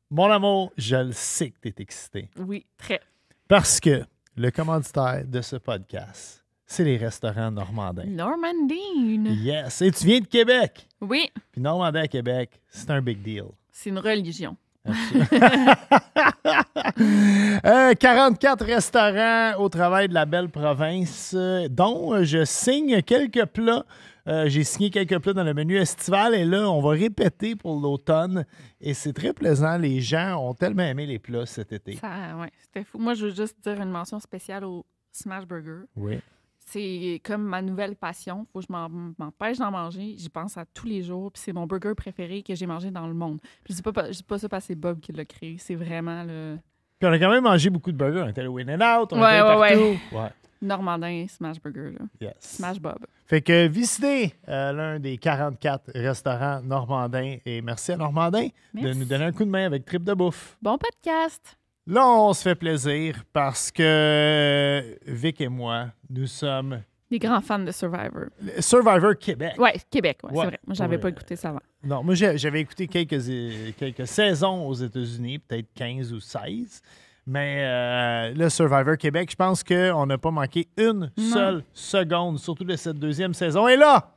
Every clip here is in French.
Mon amour, je le sais que tu es excité. Oui, très. Parce que le commanditaire de ce podcast, c'est les restaurants normandins. Normandine. Yes. Et tu viens de Québec. Oui, Puis Normandin à Québec, c'est un big deal. c'est une religion. 44 restaurants au travail de la belle province, dont je signe quelques plats. J'ai signé quelques plats dans le menu estival et là, on va répéter pour l'automne. Et c'est très plaisant. Les gens ont tellement aimé les plats cet été. Ouais, c'était fou. Moi, je veux juste dire une mention spéciale au Smash Burger. Oui. C'est comme ma nouvelle passion. Faut que je m'empêche d'en manger. J'y pense à tous les jours. Puis c'est mon burger préféré que j'ai mangé dans le monde. Puis je dis pas ça parce que c'est Bob qui l'a créé. C'est vraiment le Puis on a quand même mangé beaucoup de burgers. On était allé au In-N-Out, on Ouais, était partout. ouais. Normandin Smash Burger. Là. Yes. Smash Bob. Fait que visitez l'un des 44 restaurants normandins. Et merci à Normandin de Merci. nous donner un coup de main avec Trip de bouffe. Bon podcast. Là, on se fait plaisir parce que Vic et moi, nous sommes Des grands fans de Survivor. Survivor Québec. Ouais, Québec, ouais, Ouais. c'est vrai. Moi, j'avais Ouais. pas écouté ça avant. Non, moi, j'avais écouté quelques saisons aux États-Unis, peut-être 15 ou 16. Mais le Survivor Québec, je pense qu'on n'a pas manqué une seule seconde, surtout de cette deuxième saison. Et là,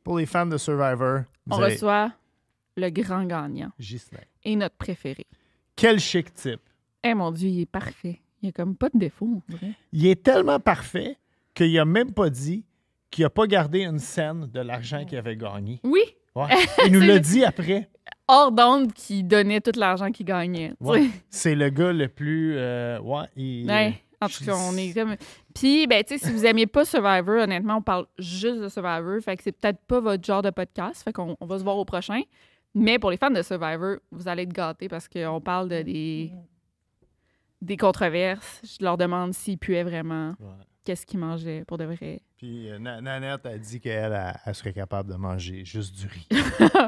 pour les fans de Survivor, On vous avez reçoit le grand gagnant Ghislain. et notre préféré. Quel chic type. Eh mon Dieu, il est parfait. Il n'y a comme pas de défaut, en vrai. Il est tellement parfait qu'il n'a même pas dit qu'il n'a pas gardé une scène de l'argent qu'il avait gagné. Oui, Ouais. Il nous C'est l'a le- dit après. hors d'onde qui donnait tout l'argent qu'il gagnait. tu Ouais. sais. C'est le gars le plus... Ouais. En tout cas, on est comme... Puis, ben, tu sais, si vous aimiez pas Survivor, honnêtement, on parle juste de Survivor. Fait que c'est peut-être pas votre genre de podcast. Fait qu'on va se voir au prochain. Mais pour les fans de Survivor, vous allez être gâtés parce qu'on parle de des controverses. Je leur demande s'ils puaient vraiment, Ouais. qu'est-ce qu'ils mangeaient pour de vrai. Puis Nanette a dit qu'elle elle serait capable de manger juste du riz.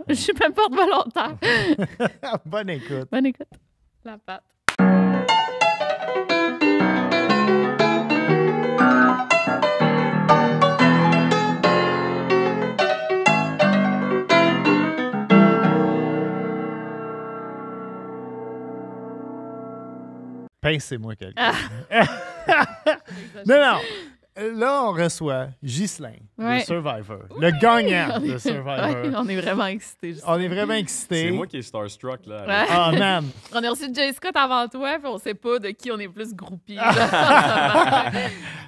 Je suis même pas volontaire. Bonne écoute. Bonne écoute. La pâte. Pincez-moi quelqu'un. Non. Là, on reçoit Ghislain Ouais. de Survivor. Le gagnant de Ouais, Survivor. on est vraiment excités. On est vraiment excités. C'est moi qui est starstruck, là. Ouais. Ah, man. On a reçu Jay Scott avant toi, puis on sait pas de qui on est plus groupie.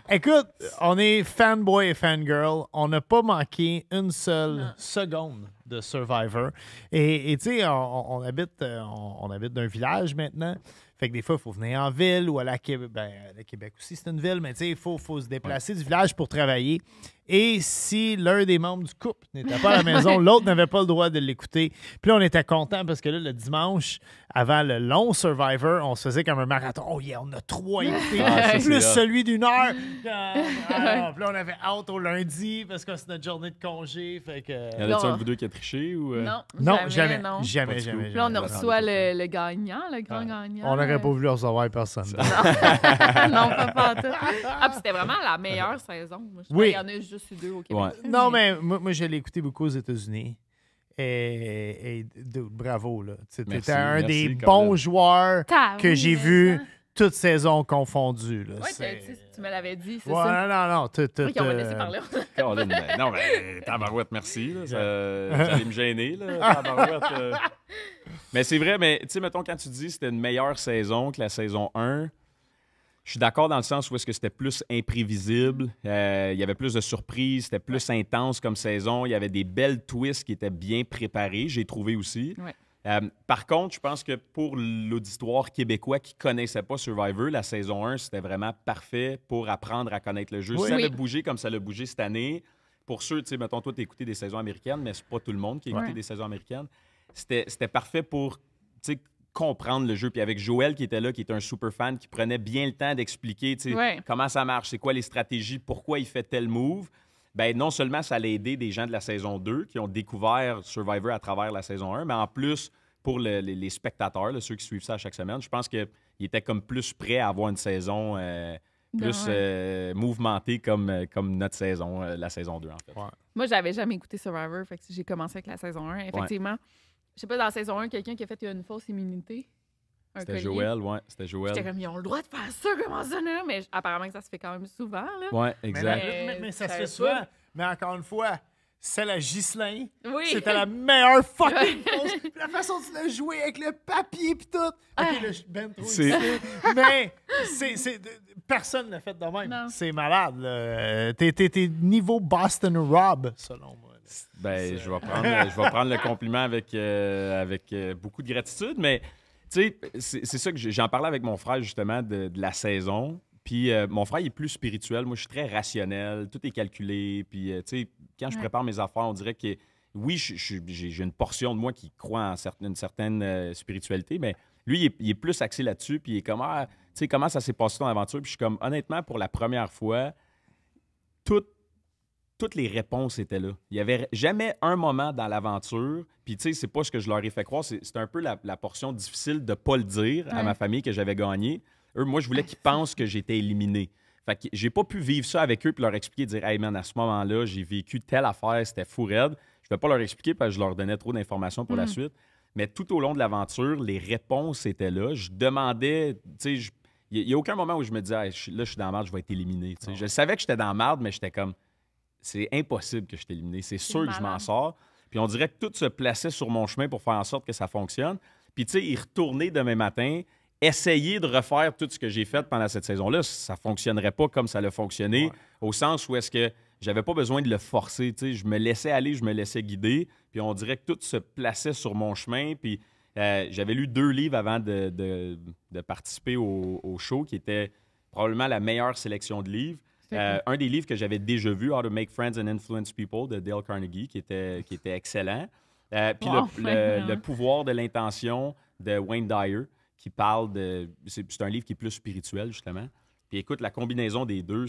Écoute, on est fanboy et fangirl. On n'a pas manqué une seule seconde de Survivor. Et tu sais, on habite dans un village maintenant. Fait que des fois, il faut venir en ville ou aller à Québec. Ben, à Québec aussi, c'est une ville, mais tu sais, il faut se déplacer du village pour travailler. Et si l'un des membres du couple n'était pas à la maison, l'autre n'avait pas le droit de l'écouter. Puis là, on était content parce que là, le dimanche, avant le long Survivor, on se faisait comme un marathon. Oh yeah, on a 3 écoutés, Ah, ça, plus c'est hot. celui d'une heure. Puis là, on avait hâte au lundi parce que c'est notre journée de congé. Fait que... Y en a-tu un de vous deux qui a triché ou. Non, Non, jamais. non. Jamais. Pas du tout. Puis là, on Jamais. reçoit le gagnant, le grand gagnant. On n'aurait pas voulu recevoir personne. Non, pas tout. Ah, puis c'était vraiment la meilleure saison. Moi, je Oui. Il y en a juste eu 2 au Québec. Ouais. Non, mais moi je l'ai écouté beaucoup aux États-Unis. Bravo, là. C'était Merci, un merci, des Colin. bons joueurs que j'ai vu Ouais, toute saison confondue. Là. tu me l'avais dit, c'est Ouais, ça. non. OK, on va laisser parler. Colin, ben, non, mais tabarouette, merci. Là, vous allez me gêner, là, tabarouette. Mais c'est vrai, mais tu sais, mettons, quand tu dis que c'était une meilleure saison que la saison 1, je suis d'accord dans le sens où est-ce que c'était plus imprévisible, il y avait plus de surprises, c'était plus intense comme saison, il y avait des belles twists qui étaient bien préparés, j'ai trouvé aussi. Ouais. Par contre, je pense que pour l'auditoire québécois qui ne connaissait pas Survivor, la saison 1, c'était vraiment parfait pour apprendre à connaître le jeu. Oui. Si ça Oui. avait bougé comme ça l'a bougé cette année, pour ceux, tu sais, mettons, toi, tu as écouté des saisons américaines, mais c'est pas tout le monde qui a écouté Ouais. des saisons américaines. C'était parfait pour, tu sais, comprendre le jeu. Puis avec Joël qui était là, qui était un super fan, qui prenait bien le temps d'expliquer, tu sais, Ouais. comment ça marche, c'est quoi les stratégies, pourquoi il fait tel move. Ben non seulement ça allait aider des gens de la saison 2 qui ont découvert Survivor à travers la saison 1, mais en plus, pour les spectateurs, là, ceux qui suivent ça à chaque semaine, je pense qu'ils étaient comme plus prêts à avoir une saison plus mouvementée comme notre saison, la saison 2, en fait. Ouais. Moi, j'avais jamais écouté Survivor, fait que j'ai commencé avec la saison 1. Effectivement, je sais pas, dans la saison 1, quelqu'un qui a fait une fausse immunité. C'était Joël, ouais. C'était Joël. J'étais comme, ils ont le droit de faire ça, comment ça, là? Mais apparemment que ça se fait quand même souvent, là. Ouais, exact. Mais ça se fait souvent. Mais encore une fois, celle à Ghislain, Oui. c'était la meilleure fucking fausse. La façon de le jouer avec le papier pis tout. OK, là, je suis ben trop excité. Mais personne n'a fait de même. Non. C'est malade, là. T'es niveau Boston Rob, selon moi. Ben, je vais prendre le compliment avec beaucoup de gratitude, mais tu sais, c'est ça que j'en parlais avec mon frère, justement, de la saison. Puis mon frère, il est plus spirituel. Moi, je suis très rationnel. Tout est calculé. Puis, tu sais, quand je prépare mes affaires, on dirait que, oui, j'ai une portion de moi qui croit en une certaine spiritualité, mais lui, il est plus axé là-dessus. Puis, il est comme, tu sais, comment ça s'est passé ton aventure? Puis, je suis comme, honnêtement, pour la première fois, toutes les réponses étaient là. Il n'y avait jamais un moment dans l'aventure, puis tu sais, c'est pas ce que je leur ai fait croire, c'est un peu la portion difficile de ne pas le dire à ma famille que j'avais gagné. Moi, je voulais qu'ils pensent que j'étais éliminé. Fait que j'ai pas pu vivre ça avec eux puis leur expliquer, dire « Hey man, à ce moment-là, j'ai vécu telle affaire, c'était fou raide. » Je ne vais pas leur expliquer parce que je leur donnais trop d'informations pour la suite. Mais tout au long de l'aventure, les réponses étaient là. Je demandais, tu sais, il n'y a aucun moment où je me disais hey, là, je suis dans la merde, je vais être éliminé. Oh. Je savais que j'étais dans la merde, mais j'étais comme c'est impossible que je t'ai éliminé. C'est sûr que je m'en sors. Puis on dirait que tout se plaçait sur mon chemin pour faire en sorte que ça fonctionne. Puis tu sais, y retourner demain matin, essayer de refaire tout ce que j'ai fait pendant cette saison-là, ça ne fonctionnerait pas comme ça a fonctionné, au sens où est-ce que j'avais pas besoin de le forcer. Tu sais, je me laissais aller, je me laissais guider. Puis on dirait que tout se plaçait sur mon chemin. Puis j'avais lu 2 livres avant de participer au show, qui était probablement la meilleure sélection de livres. Un des livres que j'avais déjà vu, How to Make Friends and Influence People, de Dale Carnegie, qui était excellent. Puis le pouvoir de l'intention de Wayne Dyer, qui parle de... C'est un livre qui est plus spirituel, justement. Puis écoute, la combinaison des deux,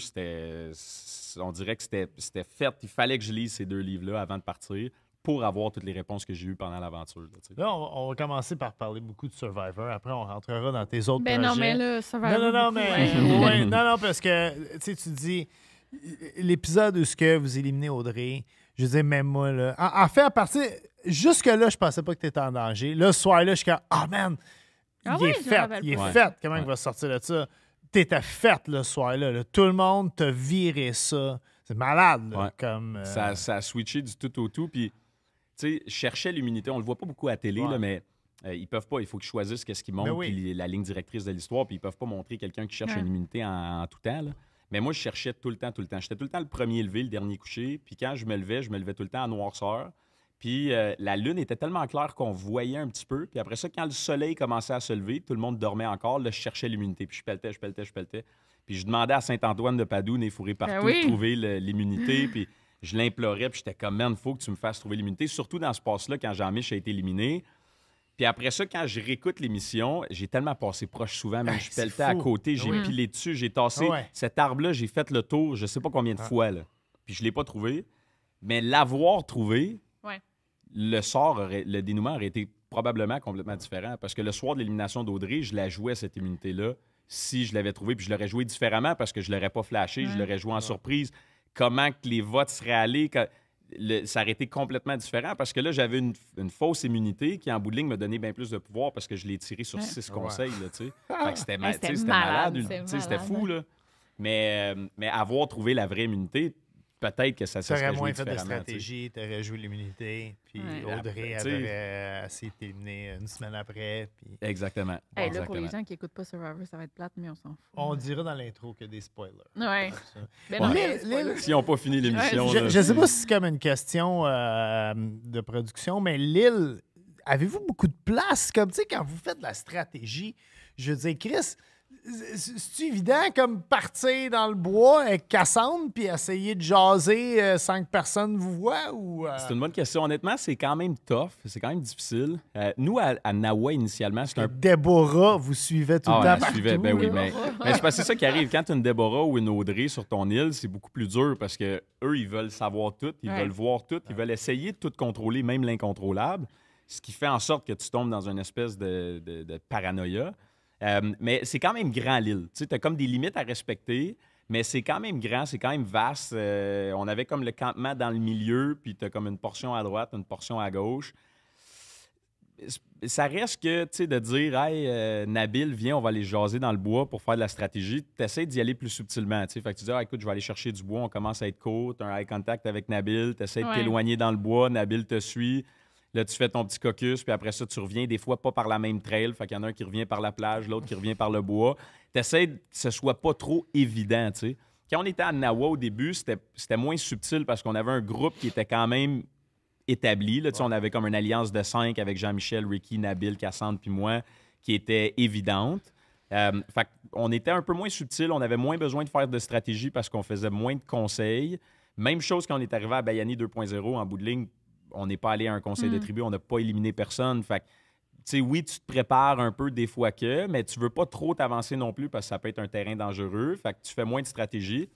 on dirait que c'était fait. Il fallait que je lise ces 2 livres-là avant de partir pour avoir toutes les réponses que j'ai eues pendant l'aventure. Là, on va commencer par parler beaucoup de Survivor. Après, on rentrera dans tes autres projets. Non, mais là, Survivor... Non, parce que, tu dis, l'épisode où vous éliminez Audrey, je disais, même moi, là... En fait, à partir... Jusque-là, je pensais pas que tu étais en danger. Là, ce soir-là, je suis comme, man, il est fait. Comment il va sortir de ça? T'étais faite le soir-là. Là. Tout le monde t'a viré ça. C'est malade, là, comme... Ça a switché du tout au tout, puis... Tu sais, je cherchais l'immunité. On le voit pas beaucoup à la télé, là, mais ils peuvent pas. Il faut qu'ils choisissent qu'est-ce qu'ils montrent, puis la ligne directrice de l'histoire, puis ils peuvent pas montrer quelqu'un qui cherche une immunité en tout temps. Là. Mais moi, je cherchais tout le temps. J'étais tout le temps le premier levé, le dernier couché. Puis quand je me levais tout le temps en noirceur. Puis la lune était tellement claire qu'on voyait un petit peu. Puis après ça, quand le soleil commençait à se lever, tout le monde dormait encore. Là, je cherchais l'immunité. Puis je pelletais. Puis je demandais à Saint-Antoine de Padoue, né fourré partout, de trouver l'immunité. Puis je l'implorais, puis j'étais comme, man, il faut que tu me fasses trouver l'immunité. Surtout dans ce passe-là, quand Jean-Mich a été éliminé. Puis après ça, quand je réécoute l'émission, j'ai tellement passé proche souvent, même je pelletais à côté, j'ai pilé dessus, j'ai tassé. Cet arbre-là, j'ai fait le tour, je sais pas combien de fois, là. Puis je l'ai pas trouvé. Mais l'avoir trouvé, le dénouement aurait été probablement complètement différent. Parce que le soir de l'élimination d'Audrey, je la jouais, cette immunité-là, si je l'avais trouvée. Puis je l'aurais joué différemment parce que je l'aurais pas flashé, je l'aurais joué en surprise. Comment que les votes seraient allés, ça aurait été complètement différent parce que là, j'avais une fausse immunité qui, en bout de ligne, me donnait bien plus de pouvoir parce que je l'ai tiré sur 6 conseils. Là, fait que c'était malade. C'était fou. Là. Mais avoir trouvé la vraie immunité, peut-être que ça serait moins fait de stratégie, tu aurais joué l'immunité, puis Audrey aurait essayé de t'éliminer une semaine après. Puis... Exactement. Hey, là, pour les gens qui n'écoutent pas Survivor, ça va être plate, mais on s'en fout. On dira dans l'intro qu'il y a des spoilers. Ouais. S'ils n'ont pas fini l'émission. Je ne sais pas si c'est comme une question de production, mais Lille, avez-vous beaucoup de place? Comme, tu sais, quand vous faites de la stratégie, je veux dire, Chris... C'est évident comme partir dans le bois avec Cassandre puis essayer de jaser sans que personne vous voit? Ou C'est une bonne question. Honnêtement, c'est quand même tough. C'est quand même difficile. Nous, à Nawa, initialement, c'est un... Déborah vous suivait tout le temps partout. Suivait, ben oui, mais c'est parce que c'est ça qui arrive. Quand tu as une Déborah ou une Audrey sur ton île, c'est beaucoup plus dur parce que eux, ils veulent savoir tout, ils veulent voir tout, ils veulent essayer de tout contrôler, même l'incontrôlable, ce qui fait en sorte que tu tombes dans une espèce de paranoïa. Mais c'est quand même grand, l'île. Tu as comme des limites à respecter, mais c'est quand même grand, c'est quand même vaste. On avait comme le campement dans le milieu, puis tu as comme une portion à droite, une portion à gauche. ça reste que, tu sais, de dire, hey, Nabil, viens, on va aller jaser dans le bois pour faire de la stratégie. Tu essaies d'y aller plus subtilement, tu sais. Fait que tu dis, écoute, je vais aller chercher du bois, on commence à être court, tu as un eye contact avec Nabil, tu essaies de t'éloigner dans le bois, Nabil te suit. Là, tu fais ton petit caucus, puis après ça, tu reviens des fois pas par la même trail. Fait qu'il y en a un qui revient par la plage, l'autre qui revient par le bois. Tu essaies que ce soit pas trop évident, tu sais. Quand on était à Nawa au début, c'était moins subtil parce qu'on avait un groupe qui était quand même établi. Là, on avait comme une alliance de 5 avec Jean-Michel, Ricky, Nabil, Cassandre puis moi qui était évidente. Fait on était un peu moins subtil. On avait moins besoin de faire de stratégie parce qu'on faisait moins de conseils. Même chose quand on est arrivé à Bayani 2.0, en bout de ligne, on n'est pas allé à un conseil de tribu, on n'a pas éliminé personne. Fait que, oui, tu te prépares un peu des fois mais tu veux pas trop t'avancer non plus parce que ça peut être un terrain dangereux. Fait que tu fais moins de stratégie.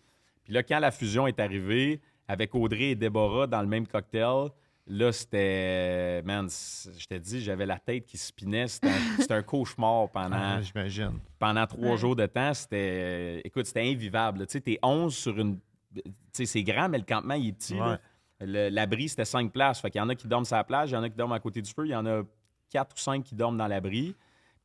Puis là, quand la fusion est arrivée, avec Audrey et Déborah dans le même cocktail, là, c'était... Man, je te dis, j'avais la tête qui spinait. C'était un cauchemar pendant... j'imagine. Pendant 3 jours de temps, c'était... Écoute, c'était invivable. Tu sais, t'es 11 sur une... Tu sais, c'est grand, mais le campement, il est petit. L'abri, c'était 5 places. Fait qu'il y en a qui dorment sur la plage, il y en a qui dorment à côté du feu, il y en a 4 ou 5 qui dorment dans l'abri.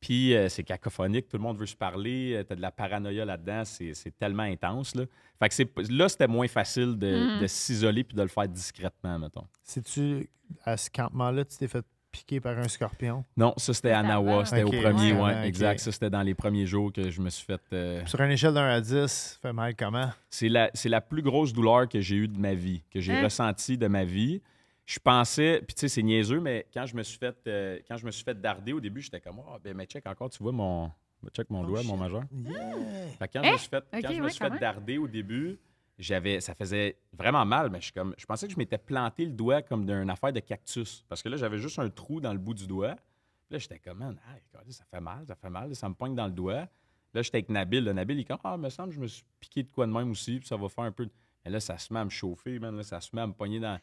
Puis c'est cacophonique, tout le monde veut se parler, t'as de la paranoïa là-dedans, c'est tellement intense. Là. Fait que là, c'était moins facile de s'isoler puis de le faire discrètement, mettons. C'est-tu, à ce campement-là, tu t'es fait piquer par un scorpion? Non, ça, c'était à Nawa, c'était au premier, ouais, exact. Ça, c'était dans les premiers jours que je me suis fait... Sur une échelle de 1 à 10, ça fait mal comment? C'est la plus grosse douleur que j'ai eue de ma vie, que j'ai ressentie de ma vie. Je pensais, puis tu sais, c'est niaiseux, mais quand je me suis fait darder au début, j'étais comme, mais check encore, tu vois check mon doigt, mon majeur. Fait que quand je me suis fait darder au début, ça faisait vraiment mal, mais je pensais que je m'étais planté le doigt comme d'une affaire de cactus, parce que là, j'avais juste un trou dans le bout du doigt. Là, j'étais comme, man, ça fait mal, ça me poigne dans le doigt. Là, j'étais avec Nabil. Nabil, il est comme, me semble que je me suis piqué de quoi de même aussi, puis ça va faire un peu. Mais là, ça se met à me chauffer, man, là, ça se met à me pogner dans.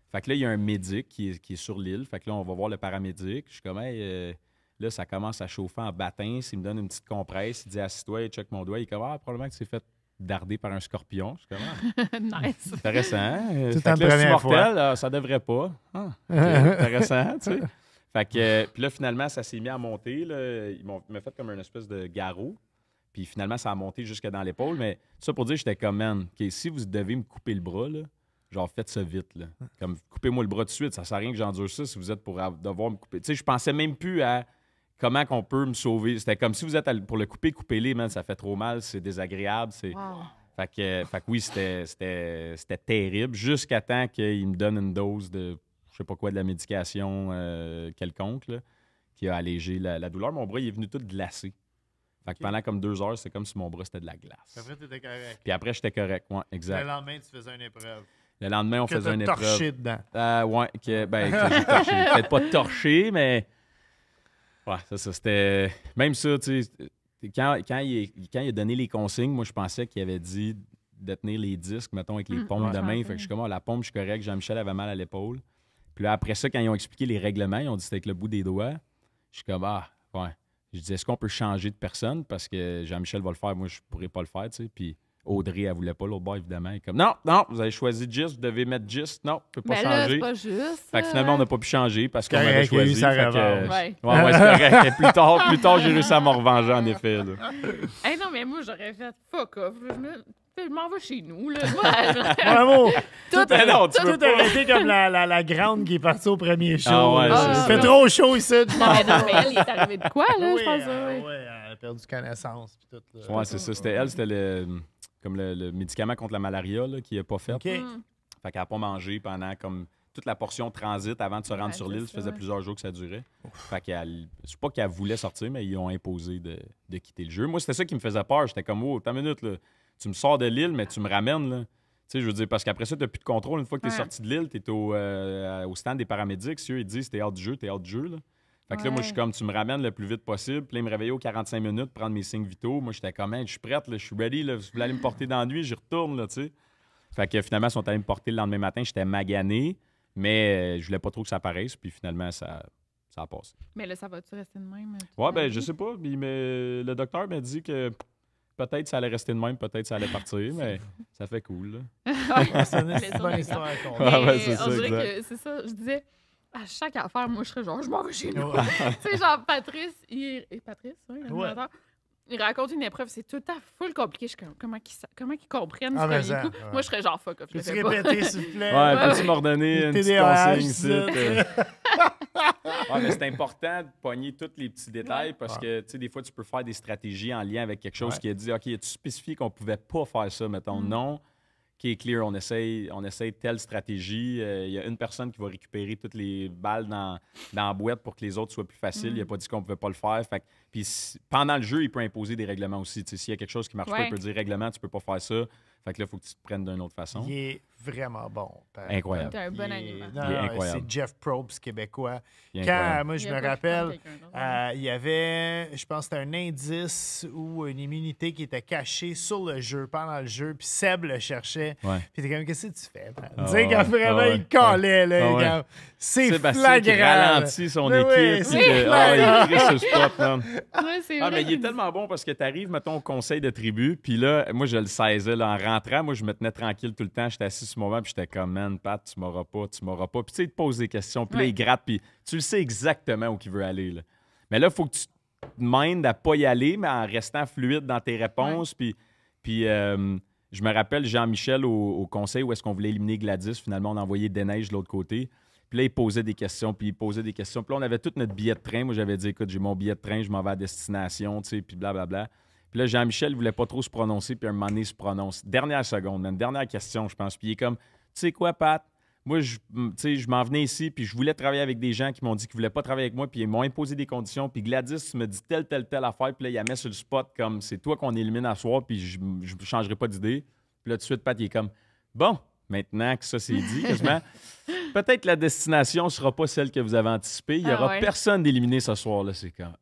Fait que là, il y a un médic qui est sur l'île. Fait que là, on va voir le paramédic. Je suis comme, là, ça commence à chauffer en bâtin. Il me donne une petite compresse. Il dit, assis-toi, il check mon doigt. Il est comme, probablement que tu t'es fait darder par un scorpion. Je suis comme, nice. Intéressant. Hein? Tout Fait en que là, je suis première mortel, fois. ça devrait pas. Intéressant, tu sais. Fait que, puis là, finalement, ça s'est mis à monter. Là. Ils m'ont fait comme une espèce de garrot. Puis finalement, ça a monté jusque dans l'épaule. Mais ça pour dire, j'étais comme, man, si vous devez me couper le bras, là, genre, faites ça vite, là. Comme, coupez-moi le bras tout de suite. Ça sert à rien que j'endure ça si vous êtes pour devoir me couper. Tu sais, je pensais même plus à comment qu'on peut me sauver. C'était comme si vous êtes pour le couper, coupez-les, man. Ça fait trop mal, c'est désagréable. Wow. Fait que oui, c'était terrible. Jusqu'à temps qu'il me donne une dose de, je sais pas quoi, de la médication quelconque, là, qui a allégé la douleur. Mon bras, il est venu tout glacé. Fait que pendant comme 2 heures, c'est comme si mon bras, c'était de la glace. Après, t'étais correct. Puis après, j'étais correct, ouais, exact. Le lendemain, tu faisais une épreuve. Le lendemain, on faisait une épreuve. Torché dedans. Ouais, que j'ai torché. Peut-être pas torché, mais. Ouais, ça, c'était. Même ça, tu sais, quand il a donné les consignes, moi, je pensais qu'il avait dit de tenir les disques, mettons, avec les paumes de main. Fait que je suis comme, la paume, je suis correct. Jean-Michel avait mal à l'épaule. Puis là, après ça, quand ils ont expliqué les règlements, ils ont dit que c'était avec le bout des doigts. Je suis comme, ouais. Je dis, est-ce qu'on peut changer de personne? Parce que Jean-Michel va le faire, moi, je pourrais pas le faire, tu sais. Puis Audrey, elle voulait pas, l'autre bord, évidemment. Elle est comme, non, vous avez choisi Gist, vous devez mettre Gist. Non, je peux pas changer. Là, c'est pas juste. Fait que finalement, on n'a pas pu changer parce qu'on Correct, avait choisi. il y a eu sa Ouais, revanche. c'est correct. Et plus tard, j'ai réussi à me revenger, en effet. Là. Hey, non, mais moi, j'aurais fait fuck off. Je m'en vais chez nous. Là. Bravo! Tout Ben non, tu Tout veux pas. arrêté comme la grande qui est partie au premier show. Ah ouais, Il c'est fait ça. trop chaud ici. Je m'en mais non, mais elle, il est arrivé de quoi, là, Oui, je pense. elle a perdu connaissance. Puis tout, là. Ouais, c'est ça. C'était comme le médicament contre la malaria là, qu'il n'a pas fait. OK. Fait qu'elle n'a pas mangé pendant comme toute la portion transit avant de se rendre sur l'île. Ça faisait plusieurs jours que ça durait. Fait qu'elle, c'est pas qu'elle voulait sortir, mais ils ont imposé de quitter le jeu. Moi, c'était ça qui me faisait peur. J'étais comme, attends une minute, là. Tu me sors de l'île, mais tu me ramènes, là. Tu sais, je veux dire, parce qu'après ça, tu n'as plus de contrôle. Une fois que tu es sorti de l'île, tu es au stand des paramédics. Si eux, ils disent, t'es hors du jeu, là. Fait que là, moi, je suis comme, tu me ramènes le plus vite possible. Puis là, ils me réveillaient aux 45 minutes, prendre mes signes vitaux. Moi, j'étais comme, je suis prête, là, je suis ready, là. Si vous voulez aller me porter dans la nuit, j'y retourne, là, tu sais. Fait que finalement, ils sont allés me porter le lendemain matin. J'étais magané, mais je voulais pas trop que ça apparaisse. Puis finalement, ça a passé. Mais là, ça va-tu rester de même? Ouais, ben, je sais pas. Le docteur m'a dit que peut-être ça allait rester de même, peut-être ça allait partir, mais ça fait cool, là. C'est une bonne histoire à Mais conter. Ouais, c'est on ça, dirait exact. que c'est ça, je disais. à chaque affaire, moi, je serais genre, je m'en vais chez nous. Ouais. Tu sais, genre, Patrice, oui, Ouais. il raconte une épreuve, c'est tout le temps full compliqué. Je suis comme, comment qu'ils comprennent Ah, mais ce ça, qu'il ouais. Moi, je serais genre, fuck off, je le Peux-tu fais pas. répéter, s'il te plaît? Ouais, peux-tu ouais. m'ordonner une petite TDAH, consigne ici? ça. Ouais, mais c'est important de pogner tous les petits détails parce Ouais. que, tu sais, des fois, tu peux faire des stratégies en lien avec quelque chose Ouais. qui a dit, OK, as-tu spécifié qu'on pouvait pas faire ça, mettons? Non. OK, clear, on essaye telle stratégie. Il y a une personne qui va récupérer toutes les balles dans la boîte pour que les autres soient plus faciles. Il n'a pas dit qu'on pouvait pas le faire. Fait que- puis pendant le jeu, il peut imposer des règlements aussi. Tu sais, s'il y a quelque chose qui marche pas, il peut dire règlement, tu peux pas faire ça. Fait que là, il faut que tu te prennes d'une autre façon. Il est vraiment bon. Incroyable. T'es un bon Il est- animal. non, Il est non, incroyable. C'est Jeff Probst, québécois. Il est Quand, incroyable. moi, je Il y me a pas rappelle, quelqu'un d'autre. il y avait, je pense que c'était un indice ou une immunité qui était cachée sur le jeu, pendant le jeu, puis Seb le cherchait. Ouais. Puis t'es comme, qu'est-ce que tu fais? Man? Ah Tu sais, quand ouais, vraiment, ah ouais, il calait, là, ah ouais. comme, c'est Sébastien qui flagrant. ralentit son Mais équipe. oui, puis c'est que- flagrant. il est sur le spot, man. Ouais, c'est Ah, vrai. mais il est tellement bon parce que tu arrives, mettons, au conseil de tribu, puis là, moi, je le saisais, là, en rentrant, moi, je me tenais tranquille tout le temps, j'étais assis sur mon banc, puis j'étais comme, man, Pat, tu m'auras pas. Puis tu sais, il te pose des questions, puis là, Ouais. il gratte, puis tu le sais exactement où il veut aller, là. Mais là, il faut que tu te mindes à pas y aller, mais en restant fluide dans tes réponses, puis je me rappelle Jean-Michel au conseil où est-ce qu'on voulait éliminer Gladys, finalement, on a envoyé Déneige de l'autre côté. Puis là, il posait des questions, puis il posait des questions. Puis là, on avait tout notre billet de train. Moi, j'avais dit, écoute, j'ai mon billet de train, je m'en vais à destination, tu sais, puis blablabla. Puis là, Jean-Michel ne voulait pas trop se prononcer, puis un moment donné, il se prononce. Dernière seconde, une dernière question, je pense. Puis il est comme, tu sais quoi, Pat? Moi, tu sais, je m'en venais ici, puis je voulais travailler avec des gens qui m'ont dit qu'ils ne voulaient pas travailler avec moi, puis ils m'ont imposé des conditions. Puis Gladys me dit telle affaire, puis là, il la met sur le spot comme, c'est toi qu'on élimine à soir, puis je ne changerai pas d'idée. Puis là, tout de suite, Pat, il est comme, bon, maintenant que ça c'est dit, quasiment, peut-être que la destination ne sera pas celle que vous avez anticipée. Il n'y aura ouais. personne d'éliminé ce soir-là. C'est comme,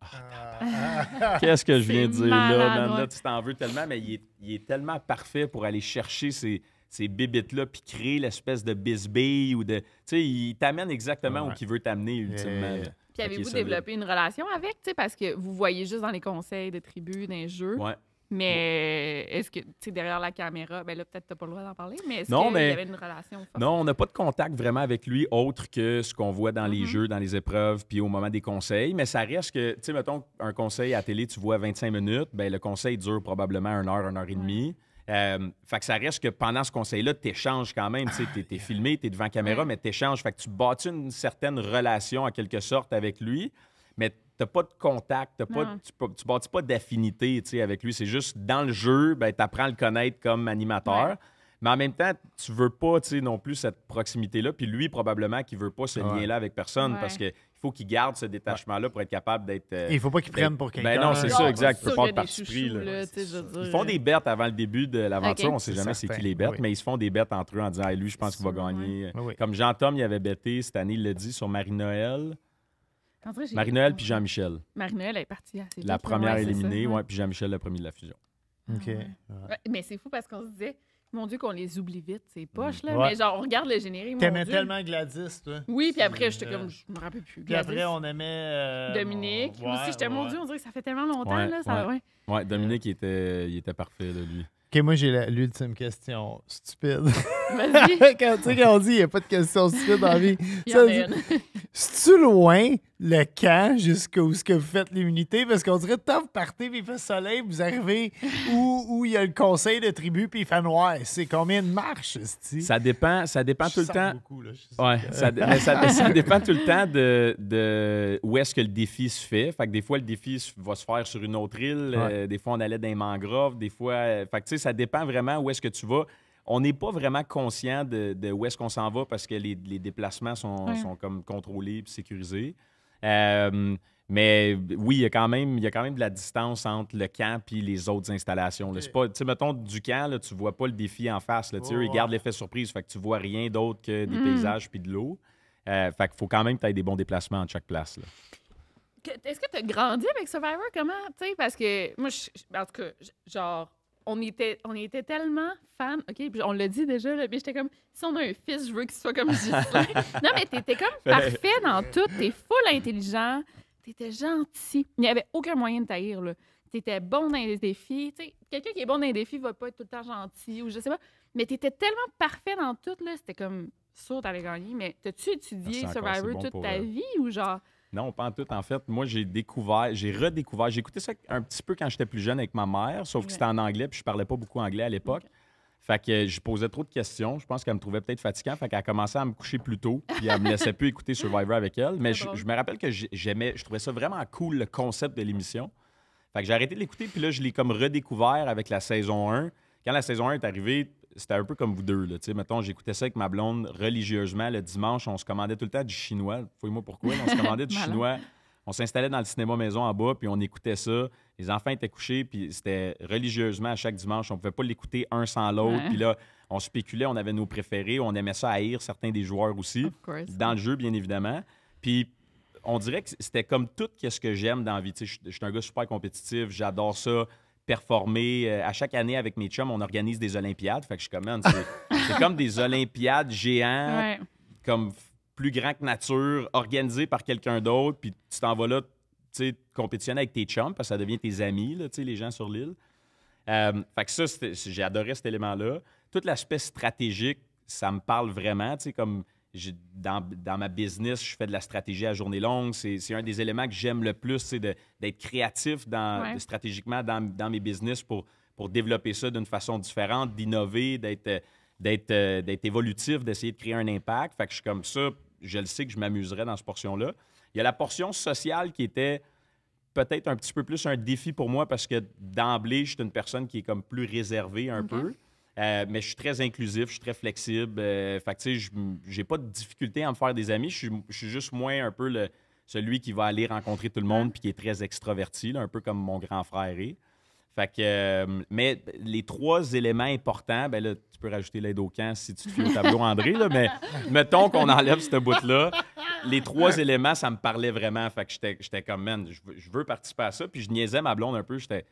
qu'est-ce que je viens de C'est dire là, malade, man? Là, ouais. tu t'en veux tellement, mais il est tellement parfait pour aller chercher ces bébites-là puis créer l'espèce de bisbille ou de. Tu sais, il t'amène exactement où il veut t'amener ultimement. là. Puis Fait qu'il avez-vous est solide. développé une relation avec, tu sais, parce que vous voyez juste dans les conseils de tribu, dans les jeux. Ouais. Mais est-ce que, tu sais, derrière la caméra, ben là, peut-être t'as pas le droit d'en parler, mais est-ce Non, qu'il mais- y avait une relation forte? Non, on n'a pas de contact vraiment avec lui autre que ce qu'on voit dans les jeux, dans les épreuves, puis au moment des conseils. Mais ça reste que, tu sais, mettons, un conseil à télé, tu vois 25 minutes, ben le conseil dure probablement 1 heure et demie. Fait que ça reste que pendant ce conseil-là, tu échanges quand même. Tu sais, t'es filmé, tu es devant la caméra, mais tu échanges. Fait que tu bâtis une certaine relation, en quelque sorte, avec lui, mais tu n'as pas de contact, Non. tu bâtis pas d'affinité tu sais, avec lui. C'est juste dans le jeu, ben, tu apprends à le connaître comme animateur. Ouais. Mais en même temps, tu veux pas tu sais, non plus cette proximité-là. Puis lui, probablement, qu'il veut pas ce Ouais. lien-là avec personne Ouais. parce qu'il faut qu'il garde ce détachement-là pour être capable d'être. Il ne faut pas qu'ils prennent pour quelqu'un. Ben non, c'est Genre, ça, exact. Tu sûr peux pas qu'il y de a des parti pris. chouchous, là. là, tu sais, je veux dire. Ils font des bêtes avant le début de l'aventure. Ok. On sait C'est jamais c'est certain, qui les bêtes, oui. mais ils se font des bêtes entre eux en disant hey, lui, je pense qu'il va sûr, gagner. Oui, oui. Comme Jean-Tom, il avait bêté cette année, il l'a dit, sur Marie-Noël. En vrai, j'ai- Marie-Noël puis Jean-Michel. Marie-Noël est partie assez vite, La là, première ouais, c'est éliminée, ça, ouais, puis Jean-Michel, le premier de la fusion. OK. Ah ouais. Ouais, mais c'est fou parce qu'on se disait, mon Dieu, qu'on les oublie vite, ces poches, là. Ouais. Mais genre, on regarde le générique, mon T'aimais Dieu. tellement Gladys, toi? Oui, puis après, j'étais Euh, comme, je me rappelle plus. Puis après, Gladys, on aimait... Dominique. ouais, Aussi, j'étais, mon ouais. Dieu, on dirait que ça fait tellement longtemps, Ouais, là. Ça, ouais. Ouais, Dominique, il était parfait, là, lui. OK, moi, j'ai l'ultime question stupide. Vas-y, Quand, tu sais, quand on dit qu'il n'y a pas de questions stupides dans la vie, il y ça en dit- a une. c'est-tu loin le camp jusqu'où ce que vous faites l'immunité? Parce qu'on dirait, tant vous partez, puis il fait soleil, vous arrivez où il y a le conseil de tribu, puis il fait noir. C'est combien de marches, c'ti? Ça dépend tout le temps. Beaucoup, là, je sais Ouais, que- mais ça dépend tout le temps de où est-ce que le défi se fait. Fait que des fois, le défi va se faire sur une autre île. Ouais. Des fois, on allait dans les mangroves. Des fois... fait que, tu sais, ça dépend vraiment où est-ce que tu vas. On n'est pas vraiment conscient de où est-ce qu'on s'en va parce que les déplacements sont, Ouais. sont comme contrôlés et sécurisés. Mais oui, il y a quand même de la distance entre le camp et les autres installations. là. C'est pas, tu sais, mettons, du camp, là, tu vois pas le défi en face. Là, tu sais, eux, ils gardent l'effet surprise. Fait que tu vois rien d'autre que des paysages puis de l'eau. Fait qu'il faut quand même que tu aies des bons déplacements entre chaque place. Là. Est-ce que tu as grandi avec Survivor? Comment? Tu sais, parce que moi, en tout cas, genre, on était tellement fans. OK, puis on l'a dit déjà, là, mais j'étais comme, si on a un fils, je veux qu'il soit comme Ghislain. Non, mais t'étais comme parfait dans tout. T'es full intelligent. T'étais gentil. Il n'y avait aucun moyen de t'haïr, là. T'étais bon dans les défis. Tu sais, quelqu'un qui est bon dans les défis va pas être tout le temps gentil ou je sais pas. Mais t'étais tellement parfait dans tout, là. C'était comme sûr que t'allais gagner, mais t'as-tu étudié Merci encore, Survivor c'est bon toute pour, ta vie ou genre... Non, pas en tout. En fait, moi, j'ai redécouvert. J'ai écouté ça un petit peu quand j'étais plus jeune avec ma mère, sauf que c'était en anglais, puis je parlais pas beaucoup anglais à l'époque. Fait que je posais trop de questions. Je pense qu'elle me trouvait peut-être fatigant. Fait qu'elle a commencé à me coucher plus tôt, puis elle me laissait plus écouter Survivor avec elle. Mais je me rappelle que je trouvais ça vraiment cool, le concept de l'émission. Fait que j'ai arrêté de l'écouter, puis là, je l'ai comme redécouvert avec la saison 1. Quand la saison 1 est arrivée, c'était un peu comme vous deux. Là, mettons, j'écoutais ça avec ma blonde religieusement. Le dimanche, on se commandait tout le temps du chinois. Fouille-moi pourquoi. On se commandait du chinois. On s'installait dans le cinéma maison en bas, puis on écoutait ça. Les enfants étaient couchés, puis c'était religieusement à chaque dimanche. On ne pouvait pas l'écouter un sans l'autre. Puis là, on spéculait, on avait nos préférés. On aimait ça haïr certains des joueurs aussi. Dans le jeu, bien évidemment. Puis on dirait que c'était comme tout ce que j'aime dans la vie. Je suis un gars super compétitif. J'adore ça. Performer. À chaque année, avec mes chums, on organise des Olympiades. Fait que je suis comme, man, c'est comme des Olympiades géants, comme plus grands que nature, organisés par quelqu'un d'autre, puis tu t'en vas là, tu sais, compétitionner avec tes chums, parce que ça devient tes amis, là, tu sais, les gens sur l'île. Fait que ça, j'ai adoré cet élément-là. Tout l'aspect stratégique, ça me parle vraiment, tu sais, comme dans ma business, je fais de la stratégie à journée longue. C'est un des éléments que j'aime le plus, c'est d'être créatif stratégiquement dans mes business pour développer ça d'une façon différente, d'innover, d'être évolutif, d'essayer de créer un impact. Fait que je suis comme ça, je le sais que je m'amuserais dans cette portion-là. Il y a la portion sociale qui était peut-être un petit peu plus un défi pour moi parce que d'emblée, je suis une personne qui est comme plus réservée un peu. Mais je suis très inclusif, je suis très flexible. Fait que, tu sais, j'ai pas de difficulté à me faire des amis. Je suis juste moins un peu celui qui va aller rencontrer tout le monde puis qui est très extraverti, là, un peu comme mon grand frère est. Fait que, mais les 3 éléments importants, ben là, tu peux rajouter l'aide au camp si tu te fies au tableau, André, là, mais mettons qu'on enlève ce bout-là. Les 3 éléments, ça me parlait vraiment. Fait que j'étais comme, man, je veux participer à ça. Puis je niaisais ma blonde un peu. J'étais